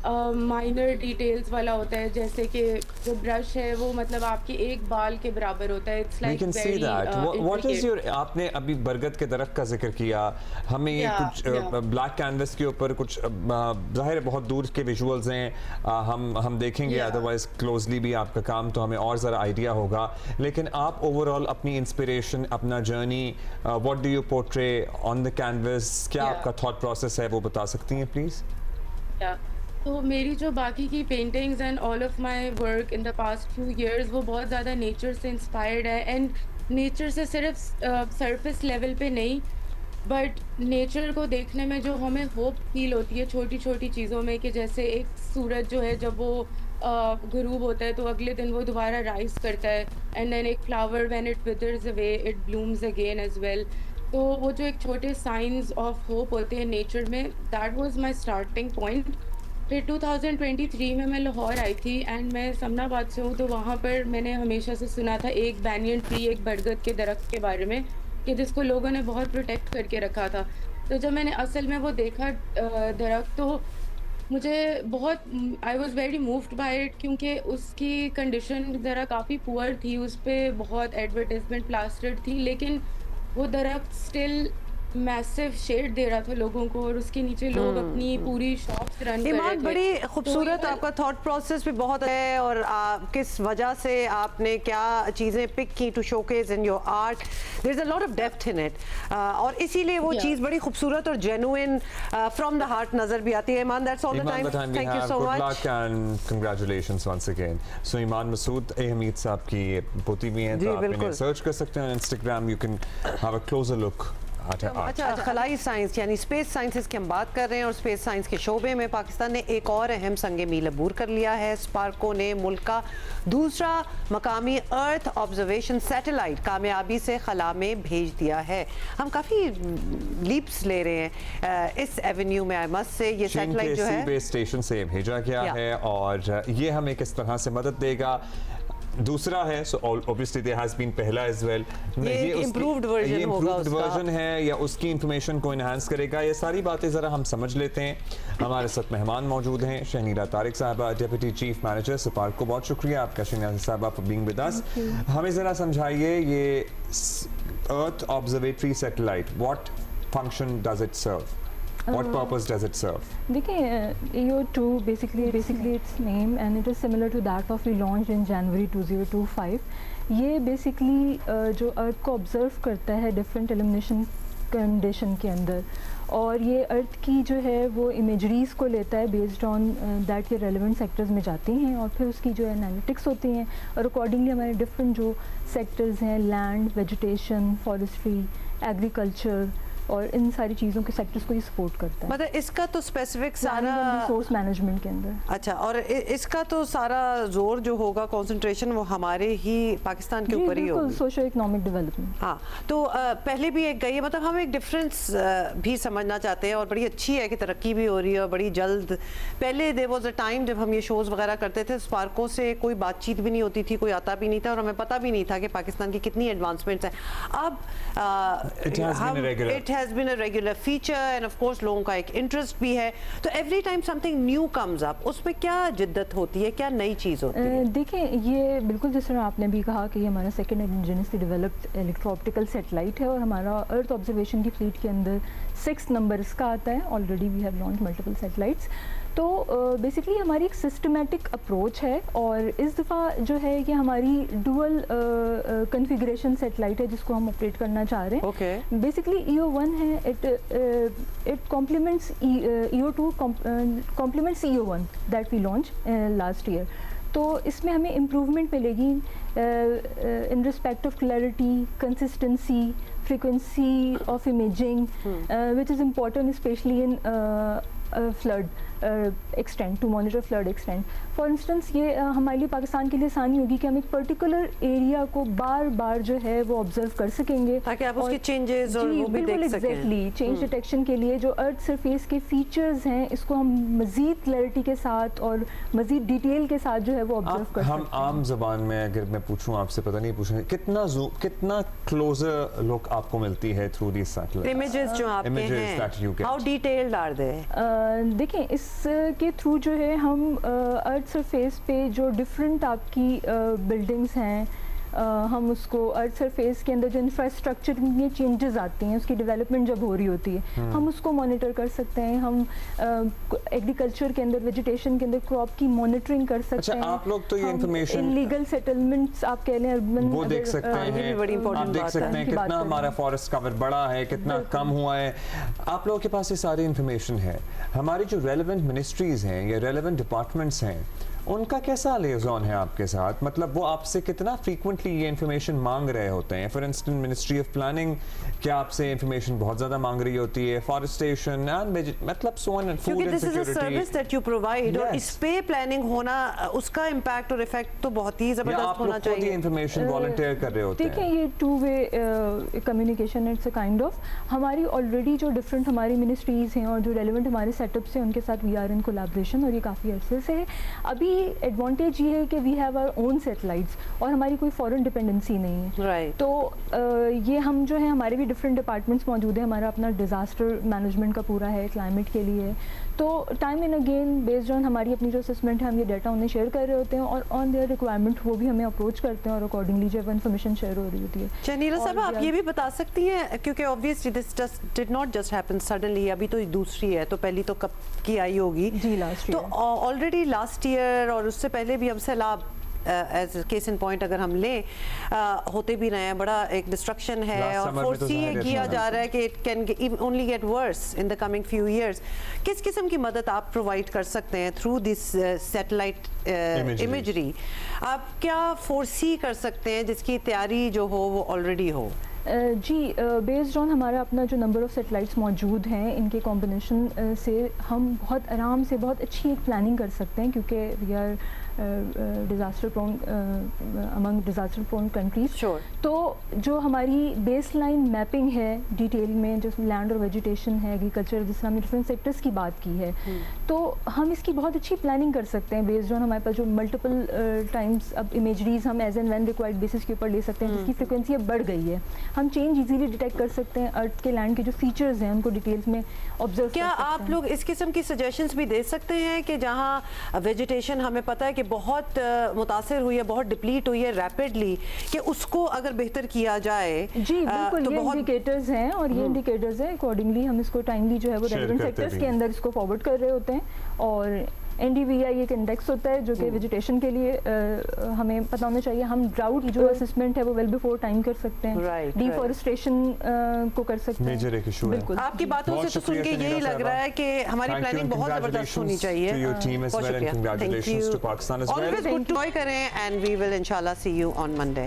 माइनर डिटेल्स वाला होता है, जैसे कि जो ब्रश है वो मतलब आपके एक बाल के बराबर होता है। It's like what is your, आपने अभी बरगद के दरख्त का जिक्र किया, हमें ये कुछ ब्लैक कैनवस के ऊपर कुछ ज़ाहिर है बहुत दूर के विजुअल्स हैं, हम देखेंगे अदरवाइज क्लोजली भी आपका काम, तो हमें और ज़रा आइडिया होगा। लेकिन आप ओवरऑल अपनी इंस्पिरेशन, अपना journey, what do you portray on the canvas, क्या आपका थॉट प्रोसेस है वो बता सकती हैं प्लीज़? तो मेरी जो बाकी की paintings and all of my work in the past few years वो बहुत ज़्यादा नेचर से इंस्पायर्ड है, एंड नेचर से सिर्फ सरफेस लेवल पे नहीं, बट नेचर को देखने में जो हमें होप फील होती है छोटी छोटी चीज़ों में, कि जैसे एक सूरज जो है जब वो गुरूब होता है तो अगले दिन वो दोबारा राइज करता है, एंड देन एक flower when it withers away it blooms again as well. तो वो जो एक छोटे साइंस ऑफ होप होते हैं नेचर में, that was my starting point. फिर 2023 में मैं लाहौर आई थी, एंड मैं समनाबाद से हूँ, तो वहाँ पर मैंने हमेशा से सुना था एक बैनियन ट्री, एक बरगद के दरख्त के बारे में, कि जिसको लोगों ने बहुत प्रोटेक्ट करके रखा था। तो जब मैंने असल में वो देखा दरख्त, तो मुझे बहुत I was very moved by it, क्योंकि उसकी कंडीशन ज़रा काफ़ी पुअर थी, उस पर बहुत एडवर्टाइजमेंट प्लास्टर्ड थी, लेकिन वो दरख्त स्टिल मैसिव शेड दे रहा था लोगों को, और उसके नीचे लोग अपनी पूरी शॉप्स रन कर रहे थे। बड़ी खूबसूरत आपका थॉट प्रोसेस भी बहुत है, और किस वजह से आपने क्या चीज़ें पिक की to showcase in your art, there is a lot of depth in it, और इसीलिए वो चीज़ बड़ी खूबसूरत और जेन्युइन फ्रॉम द हार्ट नजर भी आती है। Iman, that's all the time, thank you so much, good luck and congratulations once again. So Iman Masood Hamid साहब की पोती भी हैं, तो आप इन्हें सर्च कर सकते हैं Instagram, you can have a closure look. अच्छा, खलाई साइंस यानी स्पेस साइंसेस की हम बात कर रहे हैं, और स्पेस साइंस के शोबे में पाकिस्तान ने एक और अहम संगे मील अबूर कर लिया है। स्पार्को ने मुल्क का दूसरा मकामी अर्थ ऑब्जर्वेशन सैटेलाइट कामयाबी से खला में भेज दिया है। हम काफ़ी लीप्स ले रहे हैं इस एवेन्यू में, आई मस्ट से। ये सैटेलाइट जो है बेस स्टेशन से भेजा गया है, और ये हमें किस तरह से मदद देगा। दूसरा है, so obviously there has been पहला एज वेल, ये इम्प्रूव्ड वर्जन है या उसकी इंफॉर्मेशन को इनहांस करेगा, ये सारी बातें ज़रा हम समझ लेते हैं। हमारे साथ मेहमान मौजूद हैं, शहनीरा तारिक साहबा, डेप्यूटी चीफ मैनेजर स्पार्को। बहुत शुक्रिया आपका शहनीरा साहबा फॉर बीइंग विद अस। हमें ज़रा समझाइए ये earth observatory satellite, what function does it serve? What purpose does it serve? देखिए, EO2 basically its name and it is similar to that of we launched in January 2025. ये basically जो अर्थ को observe करता है डिफरेंट इल्यूमिनेशन कंडीशन के अंदर, और ये अर्थ की जो है वो इमेजरीज़ को लेता है बेस्ड ऑन दैट, ये रेलिवेंट सेक्टर्स में जाती हैं, और फिर उसकी जो एनालिटिक्स होती हैं, और अकॉर्डिंगली हमारे डिफरेंट जो सेक्टर्स हैं, लैंड, वेजिटेशन, फॉरेस्ट्री, एग्रीकल्चर और इन सारी चीज़ों के सेक्टर्स को ये सपोर्ट करता है। मतलब इसका तो स्पेसिफिक सारा रिसोर्स मैनेजमेंट के अंदर। अच्छा, और इसका तो सारा जोर जो होगा, कंसंट्रेशन, वो हमारे ही पाकिस्तान के ऊपर ही होगा, सोशो इकोनॉमिक डेवलपमेंट। हाँ, तो पहले भी एक गई है, मतलब हम एक डिफरेंस भी समझना चाहते हैं, और बड़ी अच्छी है कि तरक्की भी हो रही है और बड़ी जल्द। पहले देयर वाज अ टाइम जब हम ये शोज़ वगैरह करते थे, स्पार्को से कोई बातचीत भी नहीं होती थी, कोई आता भी नहीं था, और हमें पता भी नहीं था कि पाकिस्तान की कितनी एडवांसमेंट्स हैं। अब it has been a regular feature, and of course लोगों का एक इंटरेस्ट भी है। तो every time something new comes up, उसमें क्या जिद्दत होती है, क्या नई चीज़ होती है? देखें, ये बिल्कुल जिस तरह आपने भी कहा कि ये हमारा second indigenously developed electro optical satellite है, और हमारा अर्थ ऑब्जर्वेशन की फ्लीट के अंदर 6 नंबर इसका आता है। Already we have launch multiple satellites. तो बेसिकली हमारी एक सिस्टमेटिक अप्रोच है, और इस दफ़ा जो है ये हमारी डुअल कन्फिगरेशन सेटेलाइट है जिसको हम ऑपरेट करना चाह रहे हैं। ओके, बेसिकली EO1 है, it compliments EO2 compliments EO1 that we launch last year. तो इसमें हमें इम्प्रूवमेंट मिलेगी in respect of clarity, consistency, frequency of imaging, which is important specially in flood extent, to monitor flood extent. For instance ये हमारे लिए, पाकिस्तान के लिए आसानी होगी कि हम एक पर्टिकुलर एरिया को बार बार जो है वो ऑब्जर्व कर सकेंगे, ताकि आप उसके चेंजेस और वो भी देख सकें। एग्जैक्टली, चेंज डिटेक्शन के लिए जो अर्थ सरफेस के फीचर्स हैं, इसको हम मज़ीद क्लैरिटी के साथ और मज़ीद डिटेल के साथ जो है वो ऑब्जर्व कर सकते हैं। हम आम जबान में अगर मैं पूछूं आपसे, पता नहीं पूछूंगे, कितना क्लोजर लुक आपको मिलती है थ्रू दिस सैटेलाइट इमेजेस जो आपके हैं, हाउ डिटेल्ड आर दे? देखें, इसके थ्रू जो है हम अर्थ सरफेस पे जो डिफरेंट आपकी बिल्डिंग्स हैं, हम उसको अर्थ सरफेस के अंदर जो इंफ्रास्ट्रक्चर में चेंजेस आती हैं, उसकी डेवलपमेंट जब हो रही होती है, हम उसको मॉनिटर कर सकते हैं। हम एग्रीकल्चर के अंदर, वेजिटेशन के अंदर क्रॉप की मॉनिटरिंग कर सकते हैं। आप लोग तो ये इंफॉर्मेशन, इलीगल सेटलमेंट्स आप कह लें, अर्बन, वो देख सकते हैं, बड़ी इंपॉर्टेंट आप देख सकते हैं कितना हमारा फॉरेस्ट कवर बढ़ा है, कितना कम हुआ है। आप लोगों के पास ये सारी इंफॉर्मेशन है। हमारी जो रेलेवेंट मिनिस्ट्रीज हैं या रेलेवेंट डिपार्टमेंट्स हैं, उनका कैसा लिएज़ॉन है आपके साथ? मतलब वो आपसे कितना फ्रीक्वेंटली ये इन्फॉर्मेशन मांग रहे होते हैं? For instance ministry of planning क्या आपसे इन्फॉर्मेशन बहुत ज़्यादा मांग रही होती है? फॉरेस्टेशन एंड मतलब so on and food and security, service that you provide, और इस पे प्लानिंग होना, उसका इम्पैक्ट और इफेक्ट तो बहुत ही ज़बरदस्त होना चाहिए। ये इन्फॉर्मेशन वॉलंटियर कर रहे होते हैं। देखिए, ये two way communication, it's a kind of, हमारी ऑलरेडी जो डिफरेंट हमारी मिनिस्ट्रीज़ हैं और जो रेलिवेंट हमारे सेटअप्स हैं, उनके साथ वी आर इन कोलैबोरेशन, और ये काफ़ी अर्से से है। अभी एडवांटेज ये है कि we have our own satellites, और हमारी कोई फॉरेन डिपेंडेंसी नहीं है। राइट। तो ये हम जो है, हमारे भी डिफरेंट डिपार्टमेंट्स मौजूद है। हमारा अपना डिज़ास्टर मैनेजमेंट का पूरा है, क्लाइमेट के लिए है। तो time and again based on हमारी अपनी जो असेसमेंट है, हम ये डाटा उन्हें शेयर कर रहे होते हैं, और ऑन देयर रिक्वायरमेंट वो भी हमें अप्रोच करते हैं, और अकॉर्डिंगली जब इन्फॉर्मेशन शेयर हो रही होती है। चनीला साहब, आप ये भी बता सकती हैं, क्योंकि obviously this just did not just happen suddenly, अभी तो दूसरी है, तो पहली तो कब की आई होगी? जी, लास्ट ईयर। तो ऑलरेडी लास्ट ईयर और उससे पहले भी हम सैलाब एज केस इन पॉइंट अगर हम लें, होते भी रहे हैं, बड़ा एक डिस्ट्रक्शन है, और फोर्सी किया जा रहा है कि it can only get worse in the coming few years. किस किस्म की मदद आप प्रोवाइड कर सकते हैं थ्रू दिस सैटेलाइट इमेजरी? आप क्या फोर्सी कर सकते हैं जिसकी तैयारी जो हो वो ऑलरेडी हो? जी, बेस्ड ऑन हमारा अपना जो नंबर ऑफ़ सेटेलाइट्स मौजूद हैं, इनके कॉम्बिनेशन से हम बहुत आराम से बहुत अच्छी एक प्लानिंग कर सकते हैं, क्योंकि we are disaster prone among disaster prone countries. तो जो हमारी बेस लाइन मैपिंग है डिटेल में, जो लैंड और वेजिटेशन है, एग्रीकल्चर, जिस तरह हमने डिफरेंट सेक्टर्स की बात की है, तो हम इसकी बहुत अच्छी प्लानिंग कर सकते हैं बेस्ड ऑन हमारे पास जो मल्टीपल टाइम्स अब इमेजरीज हम as and when required basis के ऊपर ले सकते हैं, जिसकी फ्रिक्वेंसी अब बढ़ गई है। हम चेंज इजीली डिटेक्ट कर सकते हैं, अर्थ के लैंड के जो फीचर्स हैं उनको डिटेल्स में ऑब्जर्व। क्या आप लोग इस किस्म की सजेशंस भी दे सकते हैं कि जहां वेजिटेशन हमें पता है कि बहुत मुतासिर हुई है, बहुत डिप्लीट हुई है रैपिडली, कि उसको अगर बेहतर किया जाए? जी बिल्कुल, ये इंडिकेटर्स हैं, और ये इंडिकेटर्स हैं, अकॉर्डिंगली हम इसको टाइमली जो है वो रेलेवेंट सेक्टर्स के अंदर इसको फॉरवर्ड कर रहे होते हैं। और NDVI एक इंडेक्स होता है जो कि वेजिटेशन के लिए हमें पता होना चाहिए। हम ड्राउट जो असेसमेंट है वो वेल बिफोर टाइम कर सकते हैं, डिफॉरेस्टेशन को कर सकते हैं। मेजर एक इशू है। आपकी बातों से तो सुन के यही लग रहा है कि हमारी प्लानिंग बहुत जबरदस्त होनी चाहिए। Congratulations to Pakistan as well. Always good to करें, and we will inshallah see you on Monday.